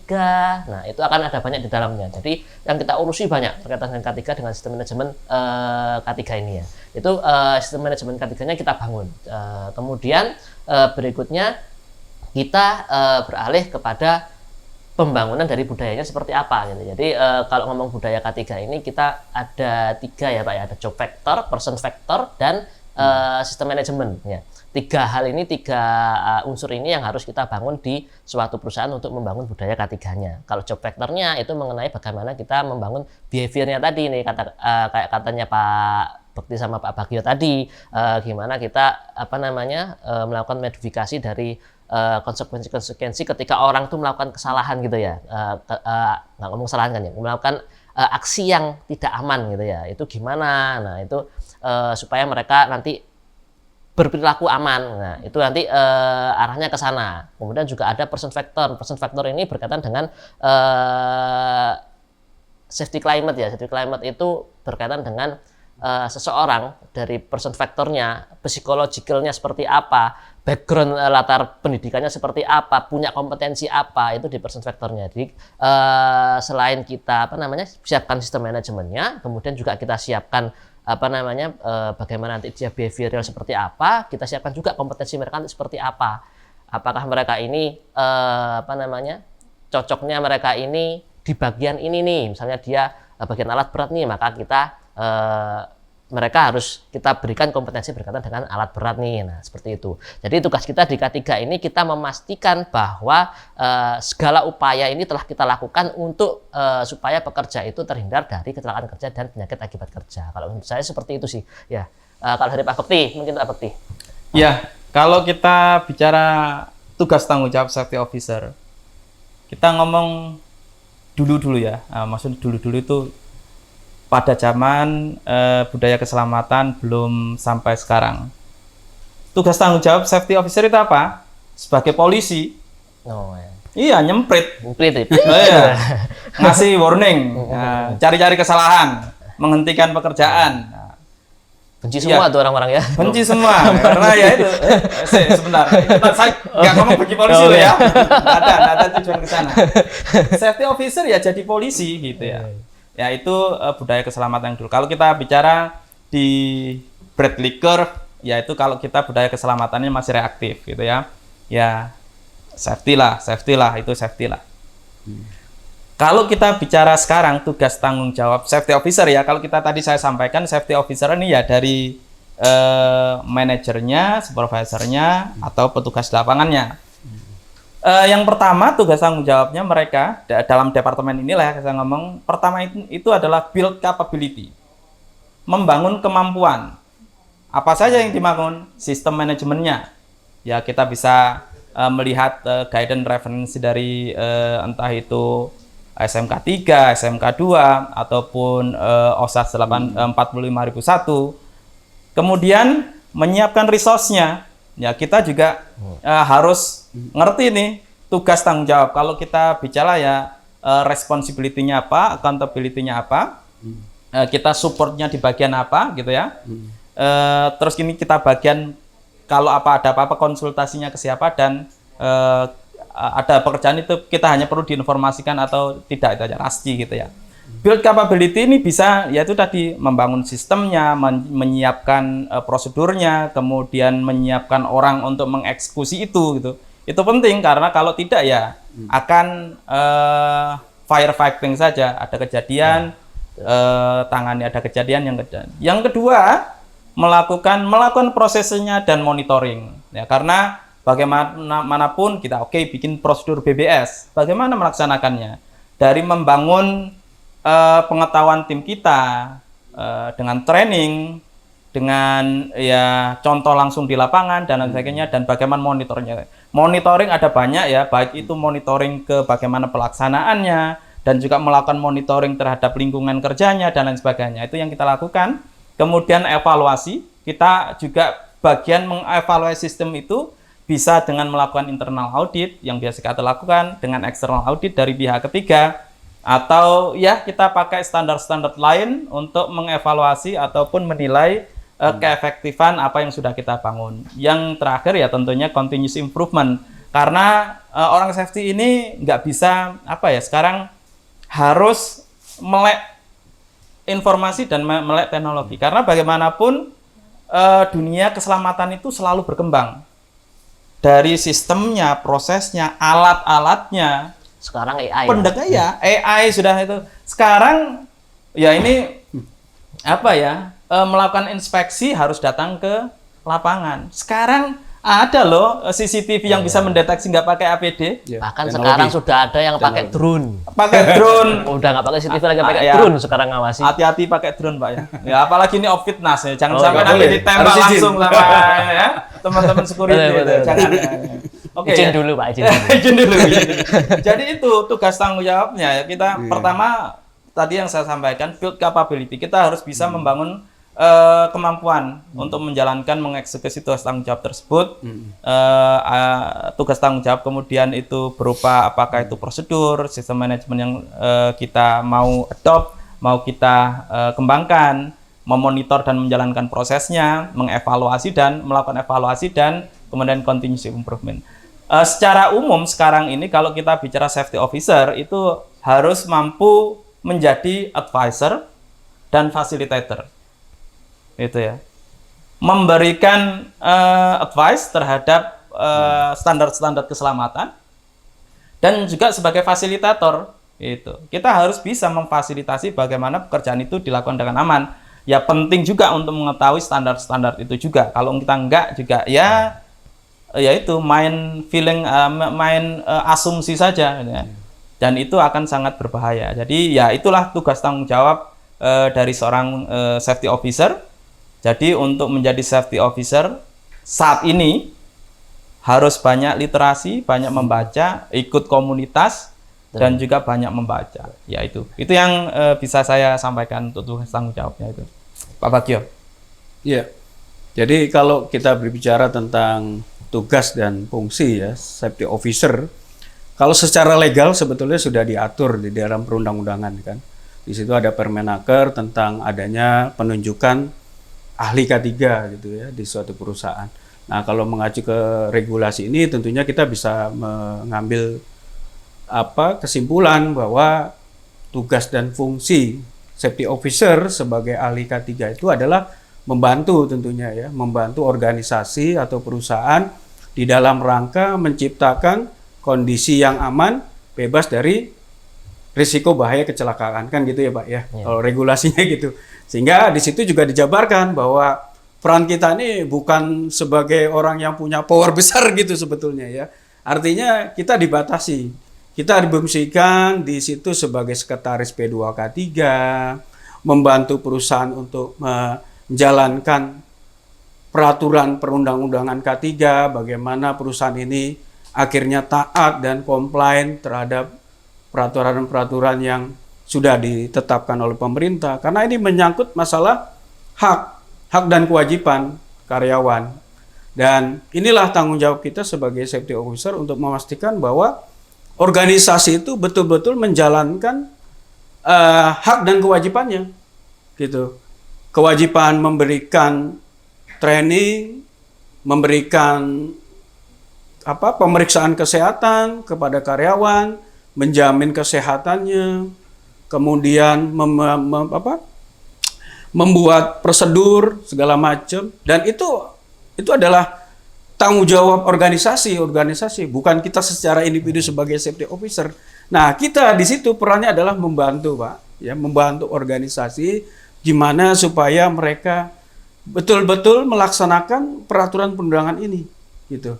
Speaker 1: Nah, itu akan ada banyak di dalamnya. Jadi yang kita urusi banyak berkaitan dengan K3 dengan sistem manajemen K3 ini ya. Itu sistem manajemen K3-nya kita bangun. Kemudian berikutnya kita beralih kepada pembangunan dari budayanya seperti apa gitu. Jadi kalau ngomong budaya K3 ini kita ada 3 ya Pak ya, ada job factor, person factor, dan sistem manajemen ya. 3 hal ini, 3 unsur ini yang harus kita bangun di suatu perusahaan untuk membangun budaya K3-nya. Kalau job factor-nya itu mengenai bagaimana kita membangun behavior-nya tadi nih, kayak katanya Pak Bekti sama Pak Bagio tadi, gimana kita melakukan modifikasi dari konsekuensi ketika orang tuh melakukan kesalahan gitu ya, nggak ngomong kesalahan kan ya, melakukan aksi yang tidak aman gitu ya, itu gimana? Nah itu supaya mereka nanti berperilaku aman. Nah itu nanti arahnya ke sana. Kemudian juga ada person factor. Person factor ini berkaitan dengan safety climate ya. Safety climate itu berkaitan dengan seseorang dari person factornya, psikologicalnya seperti apa, background latar pendidikannya seperti apa, punya kompetensi apa, itu di person factornya. Jadi selain kita siapkan sistem manajemennya, kemudian juga kita siapkan bagaimana nanti dia behavioral seperti apa, kita siapkan juga kompetensi mereka nanti seperti apa. Apakah mereka ini cocoknya mereka ini di bagian ini nih, misalnya dia bagian alat berat nih, maka mereka harus kita berikan kompetensi berkaitan dengan alat berat nih. Nah, seperti itu. Jadi tugas kita di K3 ini kita memastikan bahwa segala upaya ini telah kita lakukan untuk supaya pekerja itu terhindar dari kecelakaan kerja dan penyakit akibat kerja. Kalau menurut saya seperti itu sih. Ya. Kalau dari Pak Bekti, mungkin Pak Bekti.
Speaker 2: Ya, kalau kita bicara tugas tanggung jawab safety officer, kita ngomong dulu ya. Maksudnya dulu itu pada zaman budaya keselamatan belum sampai sekarang. Tugas tanggung jawab safety officer itu apa? Sebagai polisi.
Speaker 1: Oh, ya.
Speaker 2: Iya, nyemprit.
Speaker 1: Nyemprit.
Speaker 2: Iya. Ngasih warning, cari-cari kesalahan, menghentikan pekerjaan.
Speaker 1: Benci semua tuh orang-orang ya.
Speaker 2: Benci semua. Karena ya itu sebentar. Saya nggak ngomong benci polisi loh ya. Nggak ada tujuan ke sana. Safety officer ya jadi polisi gitu ya. Ya itu budaya keselamatan yang dulu. Kalau kita bicara di Bradley Curve, ya itu kalau kita budaya keselamatannya masih reaktif gitu ya. Ya safety lah, itu safety lah. Kalau kita bicara sekarang tugas tanggung jawab safety officer ya, kalau kita tadi saya sampaikan safety officer ini ya dari manajernya, supervisornya, atau petugas di lapangannya. Yang pertama tugas tanggung jawabnya mereka dalam departemen inilah ya saya ngomong, pertama itu adalah build capability, membangun kemampuan. Apa saja yang dibangun? Sistem manajemennya. Ya kita bisa melihat guidance referensi dari entah itu SMK 3, SMK 2 ataupun OSAS 45001. Kemudian menyiapkan resource-nya. Ya kita juga harus ngerti nih tugas tanggung jawab. Kalau kita bicara ya responsibility-nya apa, accountability-nya apa, kita support-nya di bagian apa gitu ya. Terus ini kita bagian kalau ada apa-apa konsultasinya ke siapa dan ada pekerjaan itu kita hanya perlu diinformasikan atau tidak, itu aja pasti gitu ya. Build capability ini bisa yaitu tadi membangun sistemnya, menyiapkan prosedurnya, kemudian menyiapkan orang untuk mengeksekusi itu gitu. Itu penting karena kalau tidak ya akan firefighting saja, ada kejadian tangani ada kejadian yang kedua melakukan prosesnya dan monitoring ya, karena bagaimanapun kita bikin prosedur BBS, bagaimana melaksanakannya dari membangun pengetahuan tim kita dengan training, dengan ya contoh langsung di lapangan dan lain sebagainya, dan bagaimana monitornya. Monitoring ada banyak ya, baik itu monitoring ke bagaimana pelaksanaannya dan juga melakukan monitoring terhadap lingkungan kerjanya dan lain sebagainya. Itu yang kita lakukan. Kemudian evaluasi, kita juga bagian mengevaluasi sistem itu bisa dengan melakukan internal audit yang biasa kita lakukan, dengan external audit dari pihak ketiga, atau ya kita pakai standar-standar lain untuk mengevaluasi ataupun menilai keefektifan apa yang sudah kita bangun. Yang terakhir ya tentunya continuous improvement, karena orang safety ini nggak bisa sekarang harus melek informasi dan melek teknologi, karena bagaimanapun dunia keselamatan itu selalu berkembang dari sistemnya, prosesnya, alat-alatnya.
Speaker 1: Sekarang AI.
Speaker 2: Pendeknya ya AI sudah itu. Sekarang ya ini melakukan inspeksi harus datang ke lapangan. Sekarang ada loh CCTV yang bisa mendeteksi nggak pakai APD.
Speaker 1: Bahkan sekarang sudah ada yang pakai drone.
Speaker 2: Pakai drone.
Speaker 1: Udah nggak pakai CCTV lagi, pakai drone sekarang ngawasi.
Speaker 2: Hati-hati pakai drone, Pak ya. Ya apalagi ini off fitness ya. Jangan sampai nanti ditembak langsung sama ya teman-teman security. Jangan. Oke,
Speaker 1: izin dulu Pak,
Speaker 2: izin dulu. Jadi itu tugas tanggung jawabnya ya. Kita pertama tadi yang saya sampaikan build capability. Kita harus bisa membangun kemampuan untuk menjalankan mengeksekusi tugas tanggung jawab tersebut. Tugas tanggung jawab kemudian itu berupa apakah itu prosedur, sistem manajemen yang kita mau adopt, mau kita kembangkan, memonitor dan menjalankan prosesnya, mengevaluasi dan melakukan evaluasi dan kemudian continuous improvement. Secara umum sekarang ini kalau kita bicara safety officer itu harus mampu menjadi advisor dan facilitator. Itu ya. Memberikan advice terhadap standar-standar keselamatan dan juga sebagai fasilitator itu. Kita harus bisa memfasilitasi bagaimana pekerjaan itu dilakukan dengan aman. Ya penting juga untuk mengetahui standar-standar itu juga. Kalau kita enggak juga ya itu main asumsi saja ya. Dan itu akan sangat berbahaya. Jadi ya itulah tugas tanggung jawab dari seorang safety officer. Jadi untuk menjadi safety officer saat ini harus banyak literasi, banyak membaca, ikut komunitas dan juga banyak membaca. Ya itu yang bisa saya sampaikan untuk tugas tanggung jawabnya itu. Pak Bagio.
Speaker 4: Iya. Jadi kalau kita berbicara tentang tugas dan fungsi ya safety officer, kalau secara legal sebetulnya sudah diatur di dalam perundang-undangan kan. Di situ ada Permenaker tentang adanya penunjukan ahli K3 gitu ya di suatu perusahaan. Nah, kalau mengacu ke regulasi ini tentunya kita bisa mengambil kesimpulan bahwa tugas dan fungsi safety officer sebagai ahli K3 itu adalah membantu tentunya ya, membantu organisasi atau perusahaan di dalam rangka menciptakan kondisi yang aman, bebas dari risiko bahaya kecelakaan kan gitu ya Pak ya. Kalau regulasinya gitu. Sehingga di situ juga dijabarkan bahwa peran kita ini bukan sebagai orang yang punya power besar gitu sebetulnya ya. Artinya kita dibatasi. Kita difungsikan di situ sebagai sekretaris P2K3, membantu perusahaan untuk menjalankan peraturan perundang-undangan K3, bagaimana perusahaan ini akhirnya taat dan komplain terhadap peraturan-peraturan yang sudah ditetapkan oleh pemerintah. Karena ini menyangkut masalah hak dan kewajiban karyawan. Dan inilah tanggung jawab kita sebagai safety officer untuk memastikan bahwa organisasi itu betul-betul menjalankan hak dan kewajibannya, gitu. Kewajiban memberikan training, memberikan pemeriksaan kesehatan kepada karyawan, menjamin kesehatannya, kemudian membuat prosedur segala macam, dan itu adalah tanggung jawab organisasi, bukan kita secara individu sebagai safety officer. Nah, kita di situ perannya adalah membantu, Pak, ya, membantu organisasi gimana supaya mereka betul-betul melaksanakan peraturan perundangan ini, gitu.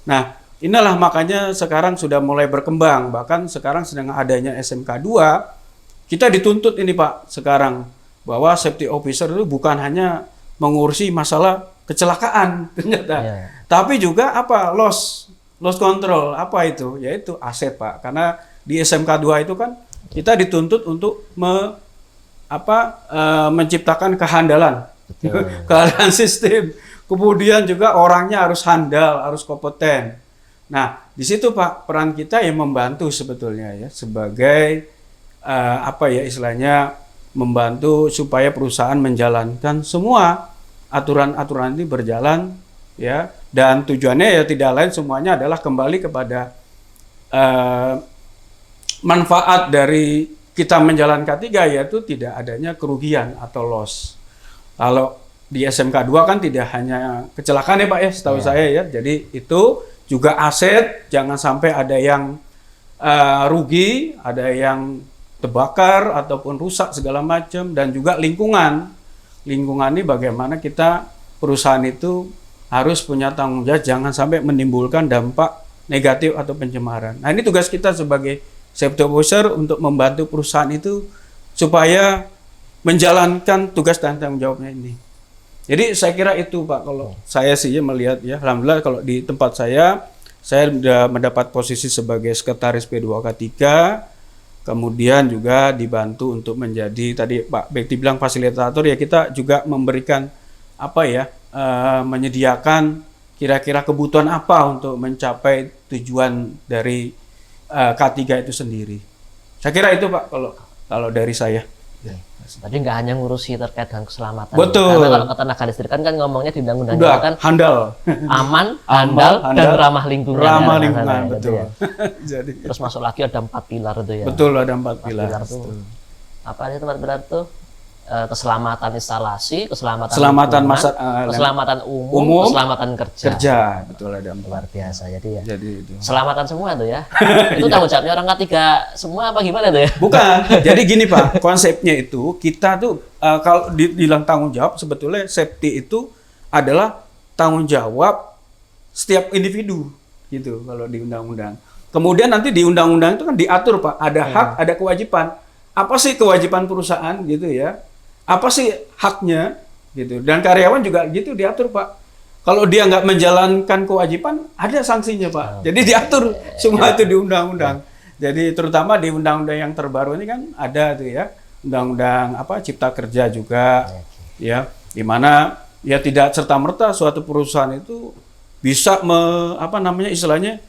Speaker 4: Nah, inilah makanya sekarang sudah mulai berkembang, bahkan sekarang sedang adanya SMK 2, kita dituntut ini, Pak, sekarang bahwa safety officer itu bukan hanya mengurusi masalah kecelakaan ternyata. Tapi juga loss control, apa itu? Yaitu aset, Pak. Karena di SMK 2 itu kan kita dituntut untuk menciptakan kehandalan. Kehandalan sistem. Kemudian juga orangnya harus handal, harus kompeten. Nah, di situ Pak, peran kita yang membantu sebetulnya ya sebagai istilahnya membantu supaya perusahaan menjalankan semua aturan-aturan ini berjalan ya, dan tujuannya ya tidak lain semuanya adalah kembali kepada manfaat dari kita menjalankan K3, yaitu tidak adanya kerugian atau loss. Kalau di SMK 2 kan tidak hanya kecelakaan ya Pak ya, setahu saya ya. Jadi itu juga aset, jangan sampai ada yang rugi, ada yang terbakar ataupun rusak segala macam, dan juga lingkungan. Lingkungan ini bagaimana kita perusahaan itu harus punya tanggung jawab jangan sampai menimbulkan dampak negatif atau pencemaran. Nah, ini tugas kita sebagai safety officer untuk membantu perusahaan itu supaya menjalankan tugas dan tanggung jawabnya ini. Jadi saya kira itu Pak, kalau saya sih melihat ya, alhamdulillah kalau di tempat saya sudah mendapat posisi sebagai sekretaris P2K3, kemudian juga dibantu untuk menjadi tadi Pak Bekti bilang fasilitator ya, kita juga memberikan menyediakan kira-kira kebutuhan apa untuk mencapai tujuan dari K3 itu sendiri. Saya kira itu Pak kalau dari saya.
Speaker 1: Tadi nggak hanya ngurusi terkait dengan keselamatan.
Speaker 4: Betul.
Speaker 1: Karena kalau ketenaga listrikan kan ngomongnya di undang-undang
Speaker 4: Udah
Speaker 1: kan
Speaker 4: handal.
Speaker 1: aman, handal, dan ramah lingkungan.
Speaker 4: Ramah
Speaker 1: ya,
Speaker 4: lingkungan,
Speaker 1: gitu
Speaker 4: betul.
Speaker 1: ya.
Speaker 4: Jadi
Speaker 1: Terus masuk lagi ada 4 pilar itu ya.
Speaker 4: betul ada 4
Speaker 1: 4
Speaker 4: pilar.
Speaker 1: pilar tuh. Apa aja 4 pilar tuh? Keselamatan instalasi, keselamatan
Speaker 4: Keselamatan
Speaker 1: lingkungan, keselamatan umum, keselamatan
Speaker 4: kerja. Betul ada 4.
Speaker 1: Luar biasa. Jadi ya.
Speaker 4: Jadi itu.
Speaker 1: Keselamatan semua tuh ya. Itu tanggung jawabnya orang ketiga semua apa gimana tuh ya?
Speaker 4: Bukan. Jadi gini Pak, konsepnya itu kita tuh kalau dibilang tanggung jawab sebetulnya safety itu adalah tanggung jawab setiap individu gitu kalau di undang-undang. Kemudian nanti di undang-undang itu kan diatur Pak, ada hak, ada kewajiban. Apa sih kewajiban perusahaan gitu ya? Apa sih haknya gitu? Dan karyawan juga gitu diatur Pak. Kalau dia nggak menjalankan kewajiban, ada sanksinya Pak. Jadi diatur semua itu di undang-undang. Jadi terutama di undang-undang yang terbaru ini kan ada tuh ya, undang-undang Cipta Kerja juga, ya, di mana ya tidak serta-merta suatu perusahaan itu bisa istilahnya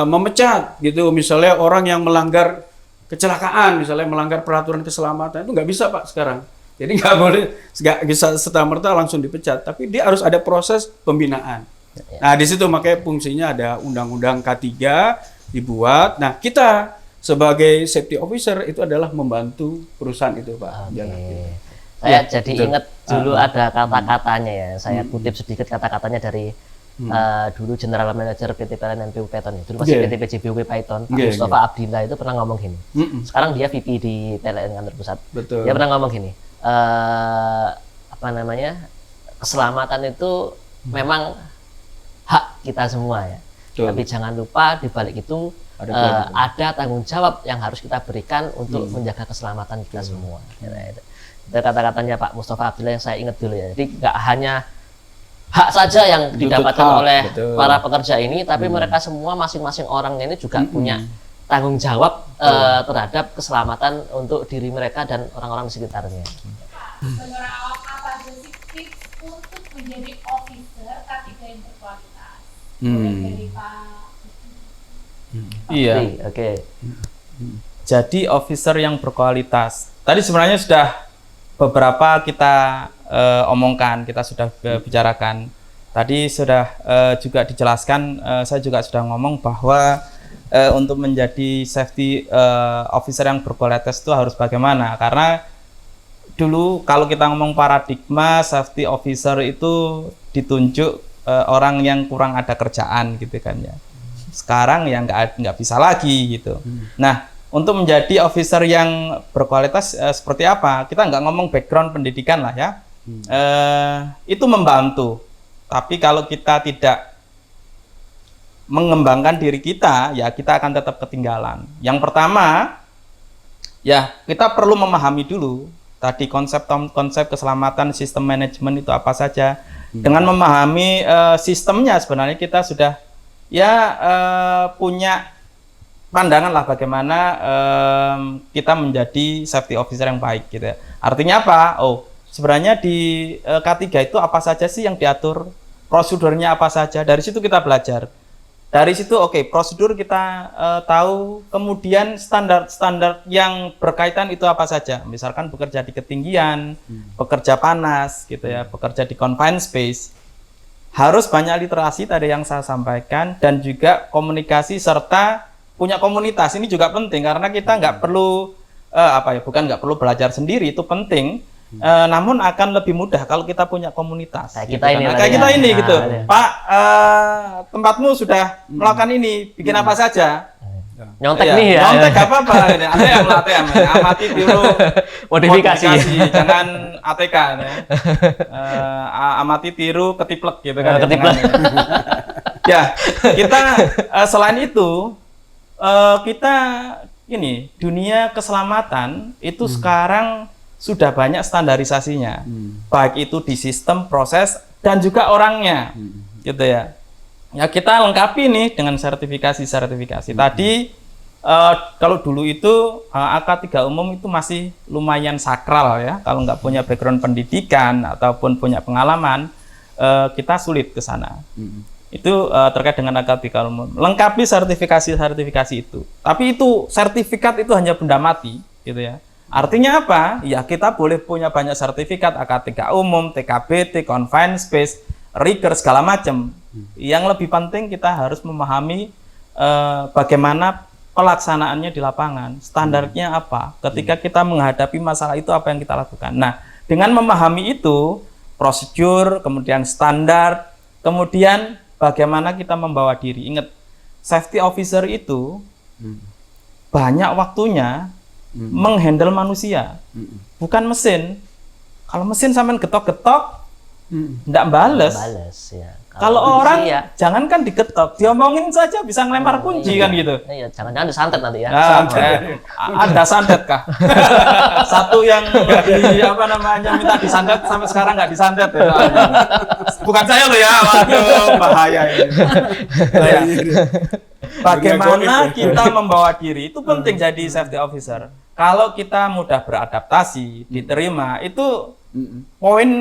Speaker 4: memecat gitu. Misalnya orang yang melanggar kecelakaan, misalnya melanggar peraturan keselamatan itu nggak bisa Pak sekarang. Jadi nggak bisa serta-merta langsung dipecat, tapi dia harus ada proses pembinaan. Nah di situ makanya fungsinya ada undang-undang K3 dibuat. Nah kita sebagai safety officer itu adalah membantu perusahaan itu Pak.
Speaker 1: Saya jadi ingat dulu ada kata-katanya ya. Saya kutip sedikit kata-katanya dari dulu General Manager PT PLN NPU Python ya. Dulu masih PT PJBW Python. Mustafa Abdillah itu pernah ngomong gini. Sekarang dia VP di PLN kantor pusat.
Speaker 4: Betul.
Speaker 1: Dia pernah ngomong gini. Keselamatan itu memang hak kita semua ya.
Speaker 4: Betul.
Speaker 1: Tapi jangan lupa di balik itu ada tanggung jawab yang harus kita berikan untuk menjaga keselamatan kita semua. Itu kata-katanya Pak Mustafa Abdillah yang saya ingat dulu ya. Jadi nggak hanya hak saja yang didapatkan oleh para pekerja ini, tapi mereka semua masing-masing orangnya ini juga punya tanggung jawab terhadap keselamatan untuk diri mereka dan orang-orang di sekitarnya.
Speaker 3: Bagi orang awam, apa aja sih tips untuk menjadi officer K3 yang berkualitas? Mulai dari Pak.
Speaker 2: Iya.
Speaker 1: Oke.
Speaker 2: Jadi officer yang berkualitas. Tadi sebenarnya sudah beberapa kita omongkan, kita sudah bicarakan. Tadi sudah juga dijelaskan, saya juga sudah ngomong bahwa untuk menjadi safety officer yang berkualitas itu harus bagaimana? Karena dulu kalau kita ngomong paradigma safety officer itu ditunjuk orang yang kurang ada kerjaan gitu kan ya. Sekarang ya nggak bisa lagi gitu. Nah, untuk menjadi officer yang berkualitas seperti apa? Kita nggak ngomong background pendidikan lah ya. Itu membantu. Tapi kalau kita tidak mengembangkan diri kita, ya kita akan tetap ketinggalan. Yang pertama, ya kita perlu memahami dulu tadi konsep keselamatan, sistem manajemen itu apa saja. Dengan memahami sistemnya sebenarnya kita sudah punya pandangan lah bagaimana kita menjadi safety officer yang baik gitu ya. Artinya apa? Sebenarnya di K3 itu apa saja sih yang diatur, prosedurnya apa saja, dari situ kita belajar. Dari situ prosedur kita tahu, kemudian standar-standar yang berkaitan itu apa saja. Misalkan bekerja di ketinggian, bekerja panas gitu ya, bekerja di confined space. Harus banyak literasi tadi yang saya sampaikan, dan juga komunikasi serta punya komunitas. Ini juga penting karena kita nggak perlu bukan nggak perlu belajar sendiri, itu penting. Namun akan lebih mudah kalau kita punya komunitas.
Speaker 1: Kayak
Speaker 2: gitu
Speaker 1: kita ini,
Speaker 2: kayak kita ini gitu.
Speaker 1: ya.
Speaker 2: Pak, tempatmu sudah melakukan ini, bikin apa saja?
Speaker 1: Nyontek nih ya.
Speaker 2: Nyontek apa-apa. ATM, amati tiru
Speaker 1: Modifikasi.
Speaker 2: Jangan ATK. Amati tiru ketiplek gitu kan.
Speaker 1: Ketiplek.
Speaker 2: Ya, kita selain itu kita dunia keselamatan itu sekarang sudah banyak standarisasinya, baik itu di sistem, proses, dan juga orangnya, gitu ya. Ya kita lengkapi nih dengan sertifikasi. Tadi kalau dulu itu AK3 umum itu masih lumayan sakral ya, kalau nggak punya background pendidikan ataupun punya pengalaman, kita sulit ke sana. Itu terkait dengan AK3 umum. Lengkapi sertifikasi itu. Tapi itu sertifikat itu hanya benda mati, gitu ya. Artinya apa? Ya kita boleh punya banyak sertifikat AK3 umum, TKBT, confined space, rigor segala macam. Yang lebih penting kita harus memahami bagaimana pelaksanaannya di lapangan, standarnya apa. Ketika kita menghadapi masalah itu apa yang kita lakukan. Nah, dengan memahami itu, prosedur, kemudian standar, kemudian bagaimana kita membawa diri. Ingat, safety officer itu banyak waktunya menghandle manusia, bukan mesin. Kalau mesin sampean getok-getok, nggak bales.
Speaker 1: Ya.
Speaker 2: Kalau orang
Speaker 1: manusia,
Speaker 2: jangankan digetok, diomongin saja bisa ngelempar kunci kan gitu.
Speaker 1: iya, jangan-jangan disantet nanti ya.
Speaker 2: Nah, ada santet kah? Satu yang minta disantet sampai sekarang nggak disantet ya. Bukan saya loh ya, waduh bahaya ini. Ya. Bagaimana kita membawa diri itu penting jadi safety officer. Kalau kita mudah beradaptasi, diterima, itu poin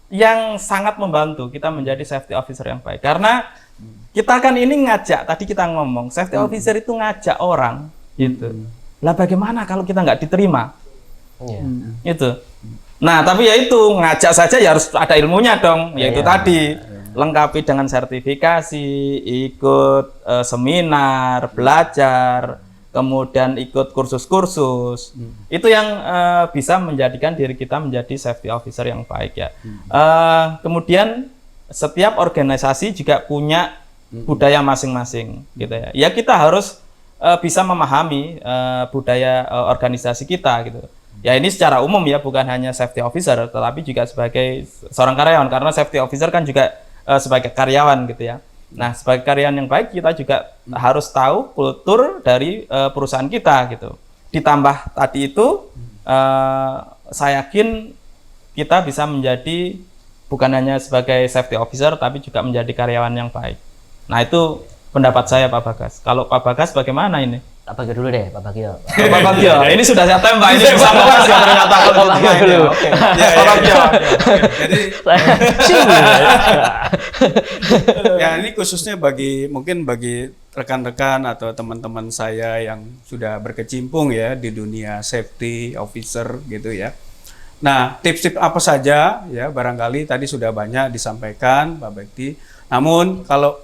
Speaker 2: yang sangat membantu kita menjadi safety officer yang baik. Karena kita kan ini ngajak, tadi kita ngomong, safety officer itu ngajak orang, gitu. Lah bagaimana kalau kita nggak diterima? Itu. Nah, tapi ya itu, ngajak saja ya harus ada ilmunya dong, yaitu tadi. Lengkapi dengan sertifikasi, ikut seminar, belajar, kemudian ikut kursus-kursus. Itu yang bisa menjadikan diri kita menjadi safety officer yang baik ya. Kemudian setiap organisasi juga punya budaya masing-masing gitu ya. Ya kita harus bisa memahami budaya organisasi kita gitu. Ya ini secara umum ya, bukan hanya safety officer tetapi juga sebagai seorang karyawan, karena safety officer kan juga sebagai karyawan gitu ya. Nah, sebagai karyawan yang baik kita juga harus tahu kultur dari perusahaan kita gitu. Ditambah tadi itu, saya yakin kita bisa menjadi bukan hanya sebagai safety officer, tapi juga menjadi karyawan yang baik. Nah, itu pendapat saya Pak Bagas. Kalau Pak Bagas bagaimana ini?
Speaker 1: Tak bagi dulu deh, Pak Bagio.
Speaker 2: Pak Bagio, ini sudah saya tembak, ini bisa Bagas ya ternyata.
Speaker 1: Pak Bagio dulu.
Speaker 2: Pak Bagio.
Speaker 4: Jadi ya ini khususnya mungkin bagi rekan-rekan atau teman-teman saya yang sudah berkecimpung ya di dunia safety officer gitu ya. Nah, tips-tips apa saja ya, barangkali tadi sudah banyak disampaikan Pak Bekti. Namun kalau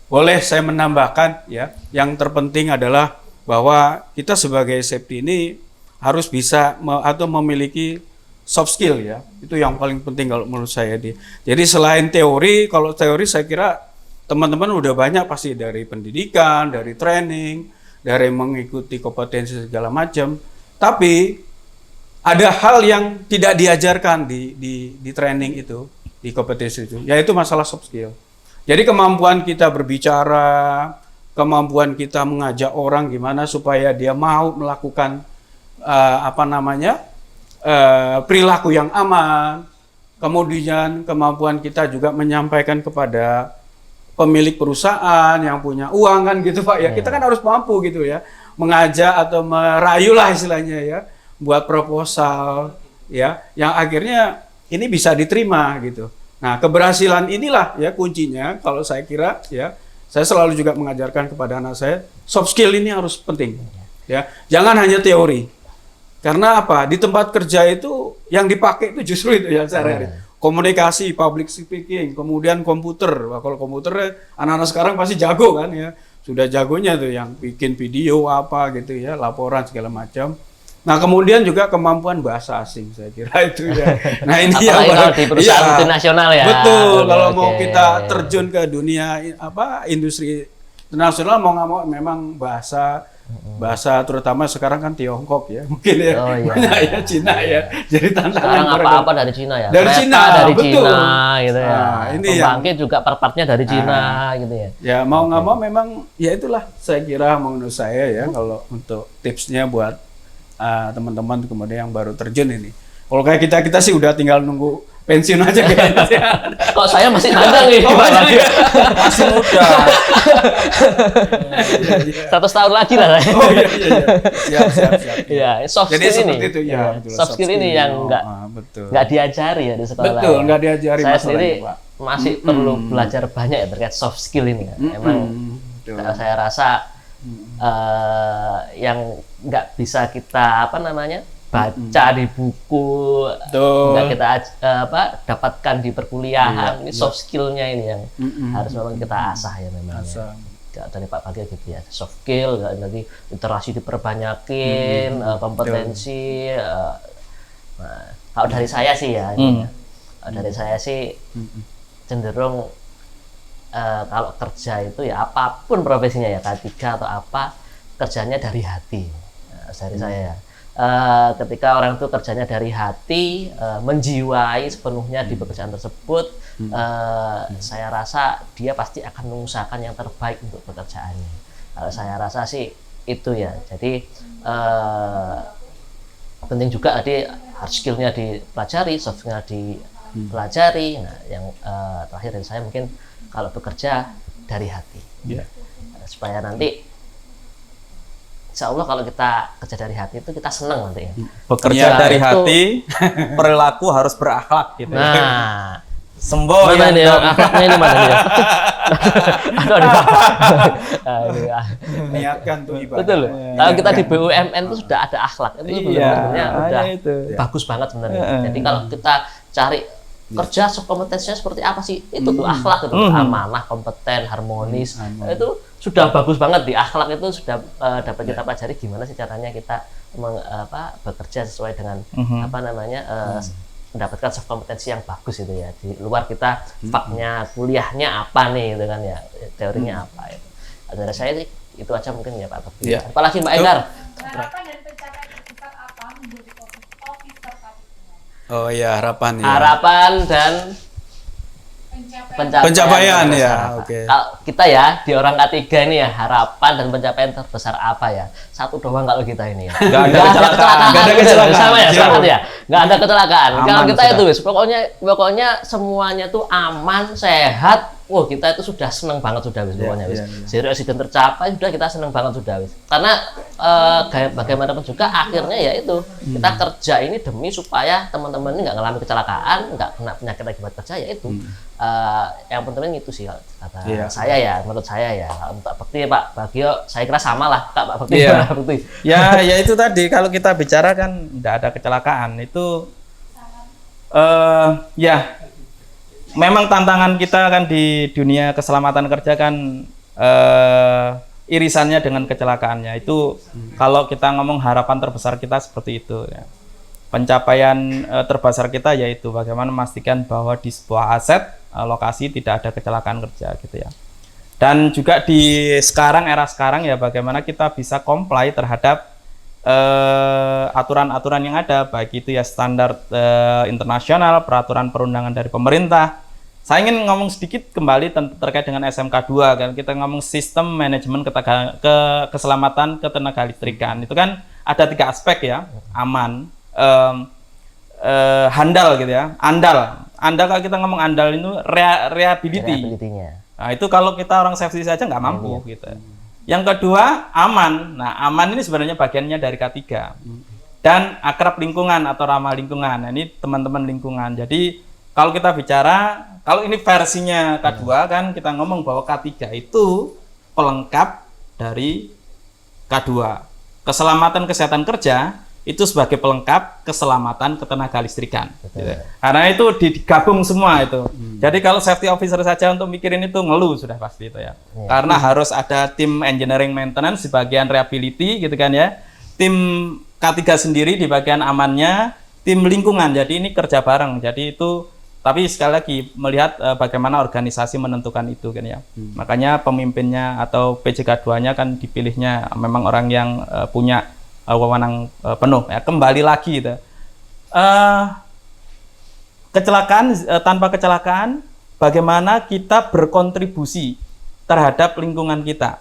Speaker 4: boleh saya menambahkan ya, yang terpenting adalah bahwa kita sebagai safety ini harus bisa atau memiliki soft skill ya. Itu yang paling penting kalau menurut saya. Jadi selain teori, kalau teori saya kira teman-teman udah banyak pasti dari pendidikan, dari training, dari mengikuti kompetensi segala macam. Tapi ada hal yang tidak diajarkan di training itu, di kompetensi itu, yaitu masalah soft skill. Jadi kemampuan kita berbicara, kemampuan kita mengajak orang gimana supaya dia mau melakukan perilaku yang aman. Kemudian kemampuan kita juga menyampaikan kepada pemilik perusahaan yang punya uang kan gitu Pak ya. Kita kan harus mampu gitu ya, mengajak atau merayu lah istilahnya ya, buat proposal ya, yang akhirnya ini bisa diterima gitu. Nah, keberhasilan inilah ya kuncinya kalau saya kira ya. Saya selalu juga mengajarkan kepada anak saya, soft skill ini harus penting. Ya, jangan hanya teori. Karena apa? Di tempat kerja itu yang dipakai itu justru itu ya sehari-hari. Komunikasi, public speaking, kemudian komputer. Wah, kalau komputer anak-anak sekarang pasti jago kan ya. Sudah jagonya tuh yang bikin video apa gitu ya, laporan segala macam. Nah, kemudian juga kemampuan bahasa asing saya kira itu ya. Nah, ini yang
Speaker 1: kalau di perusahaan multinasional ya.
Speaker 4: Betul, kalau mau kita terjun ke dunia industri internasional mau nggak mau memang bahasa terutama sekarang kan Tiongkok ya. Mungkin ya.
Speaker 1: Oh, iya.
Speaker 4: Banyak ya Cina ya. Jadi tantangan
Speaker 1: sekarang apa-apa dari Cina ya.
Speaker 4: Dari
Speaker 1: Kereta
Speaker 4: Cina,
Speaker 1: dari
Speaker 4: betul.
Speaker 1: Cina gitu ya.
Speaker 4: Nah, ini
Speaker 1: pembangkit juga part-partnya dari Cina gitu ya.
Speaker 4: Ya, mau nggak mau memang ya itulah saya kira menurut saya ya kalau untuk tipsnya buat teman-teman kemudian yang baru terjun ini. Kalau kayak kita sih udah tinggal nunggu pensiun aja kayaknya.
Speaker 1: Kok saya masih panjang nih.
Speaker 2: Masih muda.
Speaker 1: 100 tahun lagi lah saya.
Speaker 4: Oh iya. Siap.
Speaker 1: Iya, soft
Speaker 4: Jadi
Speaker 1: skill ini.
Speaker 4: seperti itu ya. Betul,
Speaker 1: Soft skill ini yang nggak diajari ya di sekolah.
Speaker 4: Betul,
Speaker 1: ya.
Speaker 4: nggak diajari
Speaker 1: Saya
Speaker 4: masalahnya,
Speaker 1: sendiri
Speaker 4: Pak.
Speaker 1: masih perlu belajar banyak ya terkait soft skill ini ya. Emang saya rasa yang nggak bisa kita baca di buku, nggak kita dapatkan di perkuliahan. Ini soft skillnya ini yang harus memang kita asah ya memang. Dari Pak Bagio gitu ya, soft skill, nanti literasi diperbanyakin, kompetensi. Nah, kalau dari saya sih ya, dari saya sih cenderung kalau kerja itu ya apapun profesinya ya, K3 atau apa, kerjanya dari hati. Dari saya. Ketika orang itu kerjanya dari hati, menjiwai sepenuhnya di pekerjaan tersebut, saya rasa dia pasti akan mengusahakan yang terbaik untuk pekerjaannya. Kalau saya rasa sih itu ya. Jadi penting juga tadi hard skillnya dipelajari, soft skillnya dipelajari. Nah, yang terakhir dari saya mungkin kalau bekerja dari hati, supaya nanti Insya Allah kalau kita kerja dari hati itu kita senang nanti ya.
Speaker 2: Bekerja dari hati, perilaku harus berakhlak gitu.
Speaker 1: Nah,
Speaker 2: semboh
Speaker 1: mana nih akhlaknya ini mana nih? Aduh.
Speaker 4: Niatkan tuh ibadah.
Speaker 1: Betul. Kalau kita di BUMN itu sudah ada akhlak, itu sebenarnya udah bagus banget sebenarnya. Jadi kalau kita cari kerja kompetensinya seperti apa sih? Itu tuh akhlak itu, amanah, kompeten, harmonis. Itu sudah bagus banget di akhlak itu sudah dapat kita pelajari gimana sih caranya kita bekerja sesuai dengan mendapatkan soft kompetensi yang bagus itu ya. Di luar kita faknya kuliahnya apa nih gitu kan ya, teorinya apa itu. Dari saya sih itu aja mungkin ya Pak Bakti. Apalagi Mbak Enggar.
Speaker 3: Harapan dan pencapaian terbesar apa menjadi officer K3?
Speaker 4: Oh ya, harapan ya.
Speaker 1: Harapan dan
Speaker 4: pencapaian ya. Oke.
Speaker 1: Kalau kita ya di orang K3 ini ya, harapan dan pencapaian terbesar apa ya? Satu doang kalau kita ini ya.
Speaker 2: Nggak ada kecelakaan.
Speaker 1: Sama ya, sepakat ya. Nggak ada kecelakaan. Kalau kita itu wis pokoknya semuanya tuh aman, sehat. Wah, kita itu sudah senang banget sudah wis pokoknya wis. Zero accident tercapai sudah kita senang banget sudah wis. Karena bagaimanapun juga akhirnya ya itu kita kerja ini demi supaya teman-teman ini nggak mengalami kecelakaan, nggak kena penyakit akibat kerja ya itu. Yang penting itu sih kata saya ya, menurut saya ya. Untuk Bakti Pak Bagio, saya kira sama lah Pak Bakti.
Speaker 2: Ya itu tadi kalau kita bicara kan tidak ada kecelakaan itu memang tantangan kita kan di dunia keselamatan kerja kan irisannya dengan kecelakaannya itu. Kalau kita ngomong harapan terbesar kita seperti itu ya. Pencapaian terbesar kita yaitu bagaimana memastikan bahwa di sebuah aset lokasi tidak ada kecelakaan kerja gitu ya. Dan juga di era sekarang ya bagaimana kita bisa comply terhadap aturan-aturan yang ada, baik itu ya standar internasional, peraturan perundangan dari pemerintah. Saya ingin ngomong sedikit kembali terkait dengan SMK 2 kan, kita ngomong sistem manajemen keselamatan ketenagalistrikan. Itu kan ada 3 aspek ya, aman, handal gitu ya, andal kalau kita ngomong andal itu reliability-nya. Nah itu kalau kita orang safety saja nggak mampu gitu. Yang kedua aman. Nah aman ini sebenarnya bagiannya dari K3 dan akrab lingkungan atau ramah lingkungan. Nah, ini teman-teman lingkungan. Jadi kalau kita bicara, kalau ini versinya K2 kan kita ngomong bahwa K3 itu pelengkap dari K2. Keselamatan kesehatan kerja itu sebagai pelengkap keselamatan ketenagalistrikan. Gitu. Karena itu digabung semua itu. Jadi kalau safety officer saja untuk mikirin itu ngeluh sudah pasti itu ya. Karena harus ada tim engineering maintenance di bagian reliability gitu kan ya. Tim K3 sendiri di bagian amannya, tim lingkungan. Jadi ini kerja bareng. Jadi itu tapi sekali lagi melihat bagaimana organisasi menentukan itu kan ya. Makanya pemimpinnya atau PJK2-nya kan dipilihnya memang orang yang punya wewenang penuh ya. Kembali lagi gitu. Kecelakaan tanpa kecelakaan, bagaimana kita berkontribusi terhadap lingkungan kita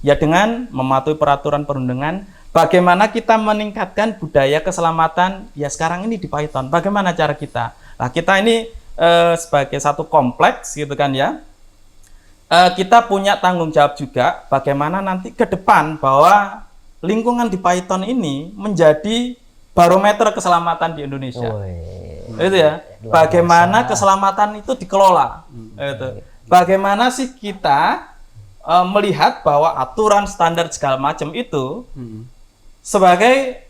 Speaker 2: ya dengan mematuhi peraturan perundangan. Bagaimana kita meningkatkan budaya keselamatan ya sekarang ini di Python. Bagaimana cara kita? Nah kita ini sebagai satu kompleks gitu kan ya. Kita punya tanggung jawab juga bagaimana nanti ke depan bahwa lingkungan di Python ini menjadi barometer keselamatan di Indonesia. Itu ya. Bagaimana keselamatan itu dikelola. Itu. Bagaimana sih kita melihat bahwa aturan standar segala macam itu sebagai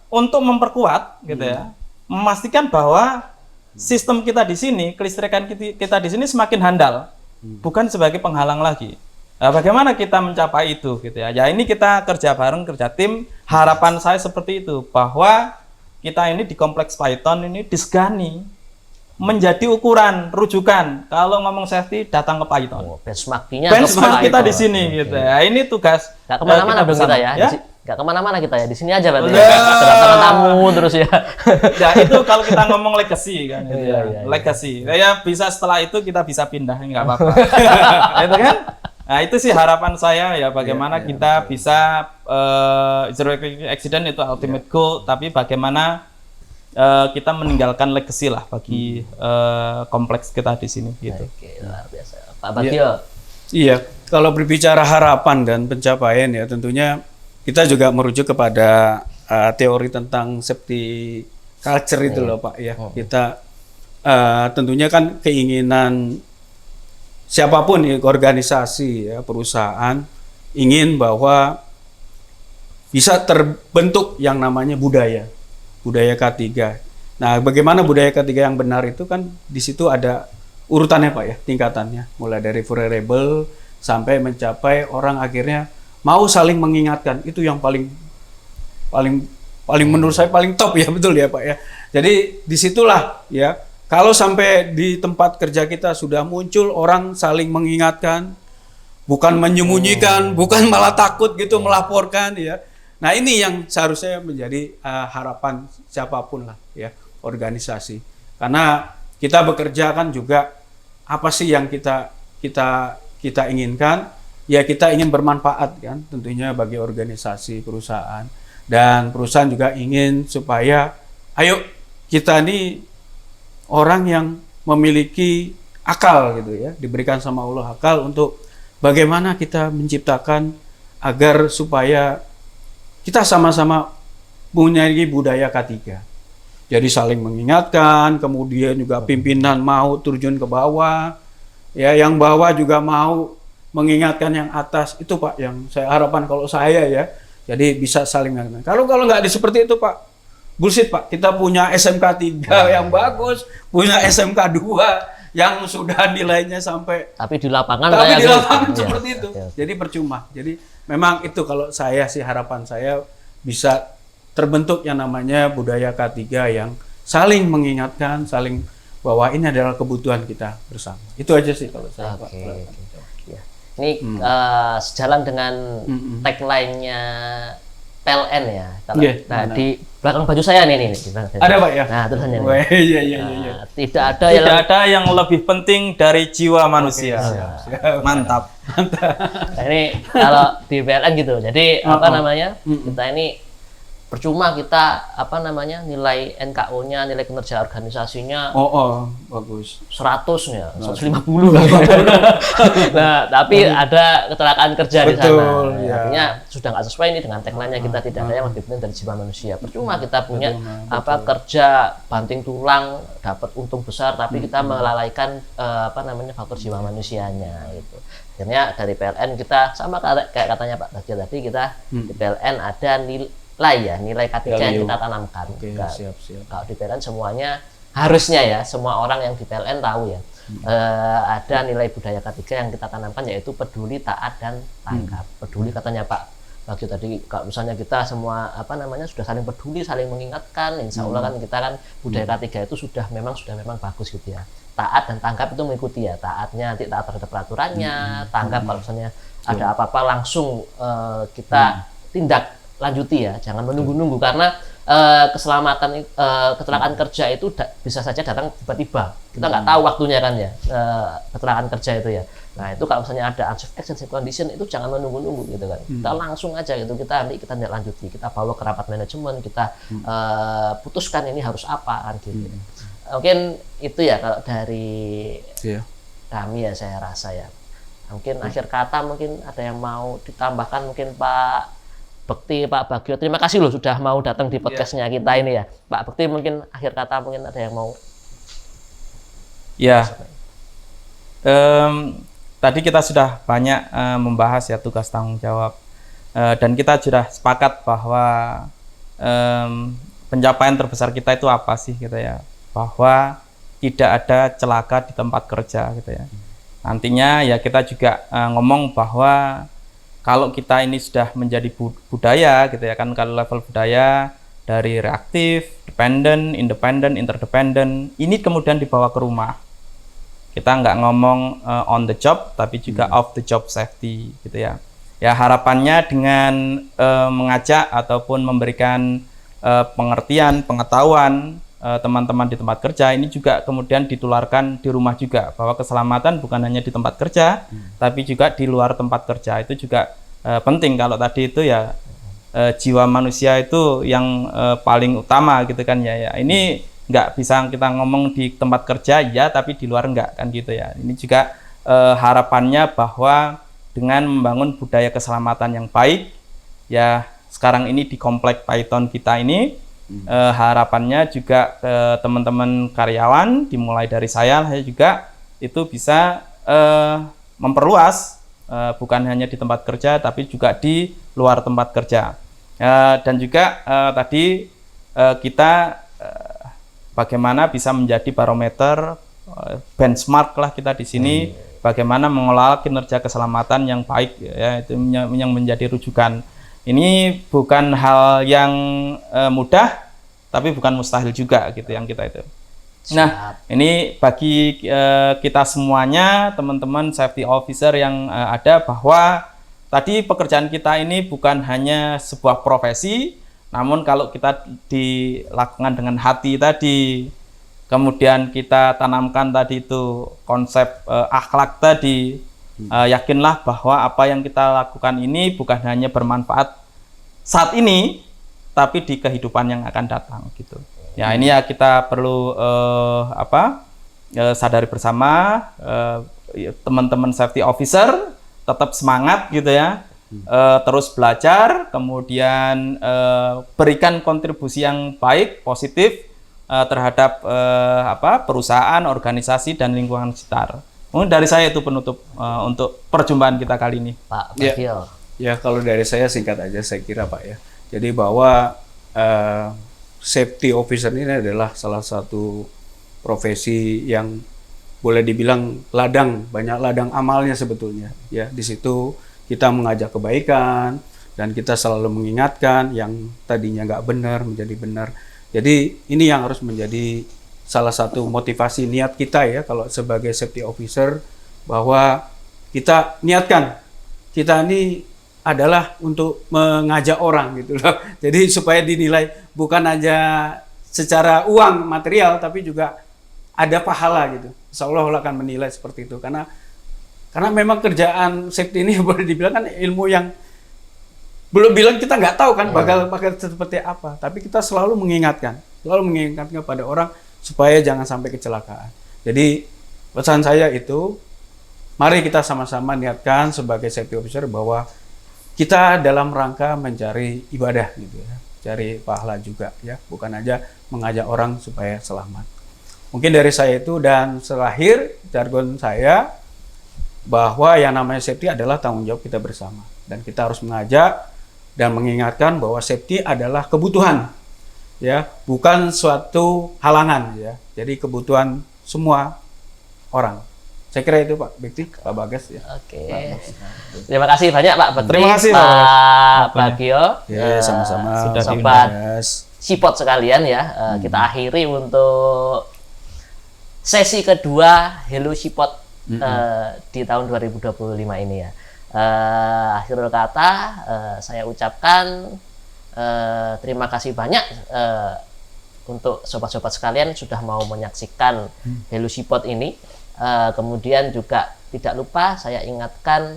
Speaker 2: untuk memperkuat gitu ya, memastikan bahwa sistem kita di sini, kelistrikan kita di sini semakin handal, bukan sebagai penghalang lagi. Nah, bagaimana kita mencapai itu gitu ya? Ya ini kita kerja bareng, kerja tim. Harapan saya seperti itu, bahwa kita ini di kompleks Python ini disegani menjadi ukuran rujukan. Kalau ngomong safety, datang ke Python.
Speaker 1: Oh, benchmark-nya
Speaker 2: Benchmark kita di sini gitu ya. Ini tugas.
Speaker 1: Gak kemana-mana dong kita ya.
Speaker 2: Ya?
Speaker 1: Gak kemana-mana kita ya. Di sini aja berarti.
Speaker 2: Ya.
Speaker 1: Kedatangan tamu terus ya.
Speaker 2: Ya itu kalau kita ngomong legacy kan gitu ya.
Speaker 1: Iya.
Speaker 2: Legacy. Ya bisa setelah itu kita bisa pindah, nggak apa-apa. Itu kan? Nah itu sih harapan saya ya, bagaimana kita bisa zero accident itu ultimate goal, tapi bagaimana kita meninggalkan legacy lah bagi kompleks kita di sini gitu.
Speaker 1: Oke, luar biasa. Pak Bagio.
Speaker 4: Iya, kalau berbicara harapan dan pencapaian ya tentunya kita juga merujuk kepada teori tentang safety culture itu loh Pak ya. Kita tentunya kan keinginan siapapun ya, organisasi ya, perusahaan ingin bahwa bisa terbentuk yang namanya budaya K3. Nah, bagaimana budaya K3 yang benar itu kan di situ ada urutannya Pak ya, tingkatannya, mulai dari vulnerable sampai mencapai orang akhirnya mau saling mengingatkan. Itu yang paling menurut saya paling top ya, betul ya Pak ya. Jadi disitulah ya, kalau sampai di tempat kerja kita sudah muncul orang saling mengingatkan, bukan menyembunyikan, bukan malah takut gitu melaporkan ya. Nah ini yang seharusnya menjadi harapan siapapun lah ya, organisasi. Karena kita bekerja kan juga apa sih yang kita inginkan? Ya kita ingin bermanfaat kan, tentunya bagi organisasi, perusahaan, dan perusahaan juga ingin supaya ayo kita ini orang yang memiliki akal gitu ya, diberikan sama Allah akal untuk bagaimana kita menciptakan agar supaya kita sama-sama punya budaya K3. Jadi saling mengingatkan, kemudian juga pimpinan mau terjun ke bawah, ya yang bawah juga mau mengingatkan yang atas. Itu Pak yang saya harapkan kalau saya ya. Jadi bisa saling mengingatkan. Kalau nggak seperti itu Pak, bullshit Pak. Kita punya SMK 3 yang bagus, punya SMK 2 yang sudah nilainya sampai.
Speaker 1: Tapi di lapangan
Speaker 4: seperti itu. Jadi percuma. Jadi memang itu kalau saya sih harapan saya bisa terbentuk yang namanya budaya K3 yang saling mengingatkan, saling bahwa ini adalah kebutuhan kita bersama. Itu aja sih kalau saya Pak.
Speaker 1: Ya. Ini sejalan dengan tagline-nya PLN ya. Kalau di belakang baju saya nih.
Speaker 4: Ada Pak ya?
Speaker 1: Nah, tulisannya nih.
Speaker 4: Iya.
Speaker 1: Tidak
Speaker 2: ada yang lebih penting dari jiwa manusia. Mantap.
Speaker 1: Nah, ini kalau di PLN gitu. Jadi apa namanya? Kita ini percuma kita nilai NKO-nya, nilai kinerja organisasinya
Speaker 4: bagus
Speaker 1: 100 ya, 150 nah tapi ada kecelakaan kerja di sana ya. Artinya sudah nggak sesuai ini dengan tagline-nya kita tidak ada yang lebih penting dari jiwa manusia. Percuma kita punya kerja banting tulang dapat untung besar tapi kita melalaikan faktor jiwa manusianya gitu. Akhirnya dari PLN kita sama kayak katanya Pak Bagio tadi, kita di PLN ada nilai K3 yang kita tanamkan.
Speaker 4: Siap.
Speaker 1: Kalau di PLN semuanya harusnya ya, semua orang yang di PLN tahu ya, ada nilai budaya K3 yang kita tanamkan, yaitu peduli, taat, dan tanggap. Peduli katanya Pak Bagio tadi, kalau misalnya kita semua sudah saling peduli, saling mengingatkan, insya Allah kan kita kan budaya K3 itu sudah memang bagus gitu ya. Taat dan tanggap itu mengikuti ya, taatnya nanti taat terhadap peraturannya, tanggap kalau misalnya ada apa-apa langsung kita tindak lanjuti ya, jangan menunggu-nunggu karena kecelakaan kerja itu bisa saja datang tiba-tiba, kita nggak tahu waktunya kan ya, kecelakaan kerja itu ya. Nah itu kalau misalnya ada unsafe action, unsafe condition itu jangan menunggu-nunggu gitu kan, kita langsung aja gitu, kita tindak lanjuti, kita bawa ke rapat manajemen, kita putuskan ini harus apa kan gitu. Mungkin itu ya kalau dari kami ya, saya rasa ya. Mungkin akhir kata mungkin ada yang mau ditambahkan, mungkin Pak Bekti, Pak Bagio, terima kasih loh sudah mau datang di podcastnya kita ini ya. Pak Bekti mungkin akhir kata mungkin ada yang mau.
Speaker 2: Ya, tadi kita sudah banyak membahas ya tugas tanggung jawab, dan kita sudah sepakat bahwa pencapaian terbesar kita itu apa sih gitu ya, bahwa tidak ada celaka di tempat kerja gitu ya. Nantinya ya kita juga ngomong bahwa kalau kita ini sudah menjadi budaya gitu ya kan, kalau level budaya dari reaktif, dependent, independent, interdependent, ini kemudian dibawa ke rumah. Kita nggak ngomong on the job, tapi juga off the job safety gitu ya. Ya harapannya dengan mengajak ataupun memberikan pengertian, pengetahuan teman-teman di tempat kerja ini juga kemudian ditularkan di rumah juga, bahwa keselamatan bukan hanya di tempat kerja, tapi juga di luar tempat kerja. Itu juga penting. Kalau tadi itu ya jiwa manusia itu yang paling utama gitu kan ya. Ini nggak bisa kita ngomong di tempat kerja ya, tapi di luar enggak kan gitu ya. Ini juga harapannya bahwa dengan membangun budaya keselamatan yang baik ya, sekarang ini di komplek Python kita ini harapannya juga teman-teman karyawan, dimulai dari saya juga itu bisa memperluas, bukan hanya di tempat kerja tapi juga di luar tempat kerja. Dan juga tadi kita bagaimana bisa menjadi barometer, benchmark lah kita di sini, bagaimana mengelola kinerja keselamatan yang baik ya, itu yang menjadi rujukan. Ini bukan hal yang mudah, tapi bukan mustahil juga gitu yang kita itu. Nah, ini bagi kita semuanya, teman-teman safety officer yang ada, bahwa tadi pekerjaan kita ini bukan hanya sebuah profesi, namun kalau kita dilakukan dengan hati tadi, kemudian kita tanamkan tadi itu konsep akhlak tadi, yakinlah bahwa apa yang kita lakukan ini bukan hanya bermanfaat saat ini, tapi di kehidupan yang akan datang gitu. Ya ini ya kita perlu sadari bersama, teman-teman safety officer tetap semangat gitu ya, terus belajar, kemudian berikan kontribusi yang baik, positif terhadap perusahaan, organisasi dan lingkungan sekitar. Mungkin dari saya itu penutup untuk perjumpaan kita kali ini.
Speaker 1: Pak Bagio.
Speaker 4: Ya, kalau dari saya singkat aja, saya kira Pak ya. Jadi bahwa safety officer ini adalah salah satu profesi yang boleh dibilang banyak ladang amalnya sebetulnya. Ya, di situ kita mengajak kebaikan dan kita selalu mengingatkan yang tadinya nggak benar menjadi benar. Jadi ini yang harus menjadi salah satu motivasi niat kita ya, kalau sebagai safety officer, bahwa kita niatkan kita ini adalah untuk mengajak orang gitu loh. Jadi supaya dinilai bukan aja secara uang material, tapi juga ada pahala gitu. Insya Allah akan menilai seperti itu, karena memang kerjaan safety ini boleh dibilang kan ilmu yang belum bilang kita nggak tahu kan bakal seperti apa, tapi kita selalu mengingatkan kepada orang supaya jangan sampai kecelakaan. Jadi pesan saya itu, mari kita sama-sama niatkan sebagai safety officer bahwa kita dalam rangka mencari ibadah gitu ya, cari pahala juga ya, bukan aja mengajak orang supaya selamat. Mungkin dari saya itu, dan terakhir jargon saya bahwa yang namanya safety adalah tanggung jawab kita bersama, dan kita harus mengajak dan mengingatkan bahwa safety adalah kebutuhan ya, bukan suatu halangan ya. Jadi kebutuhan semua orang. Saya kira itu Pak Bekti, Pak Bagas ya.
Speaker 1: Oke. Terima kasih banyak Pak Bekti.
Speaker 2: Terima kasih
Speaker 1: Pak Bagio.
Speaker 4: Ya, sama-sama.
Speaker 1: Sudah sobat Sipot sekalian ya. Kita akhiri untuk sesi kedua Hello Sipot di tahun 2025 ini ya. Akhir kata saya ucapkan terima kasih banyak untuk sobat-sobat sekalian sudah mau menyaksikan Hello Sipot ini. Kemudian juga tidak lupa saya ingatkan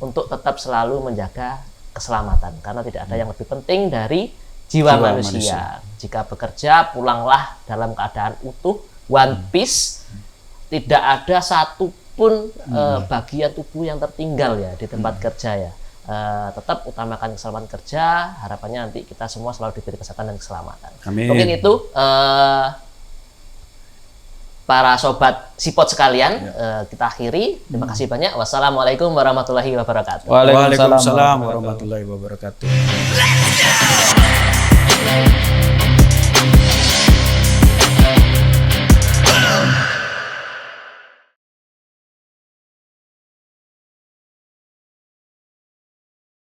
Speaker 1: untuk tetap selalu menjaga keselamatan, karena tidak ada yang lebih penting dari jiwa manusia. Jika bekerja, pulanglah dalam keadaan utuh, one piece, tidak ada satupun bagian tubuh yang tertinggal ya di tempat kerja ya. Tetap utamakan keselamatan kerja, harapannya nanti kita semua selalu diberi kesehatan dan keselamatan.
Speaker 4: Amin.
Speaker 1: Mungkin itu para sobat Sipot sekalian, kita akhiri. Terima kasih banyak. Wassalamualaikum warahmatullahi wabarakatuh.
Speaker 4: Waalaikumsalam warahmatullahi wabarakatuh.
Speaker 3: Pak.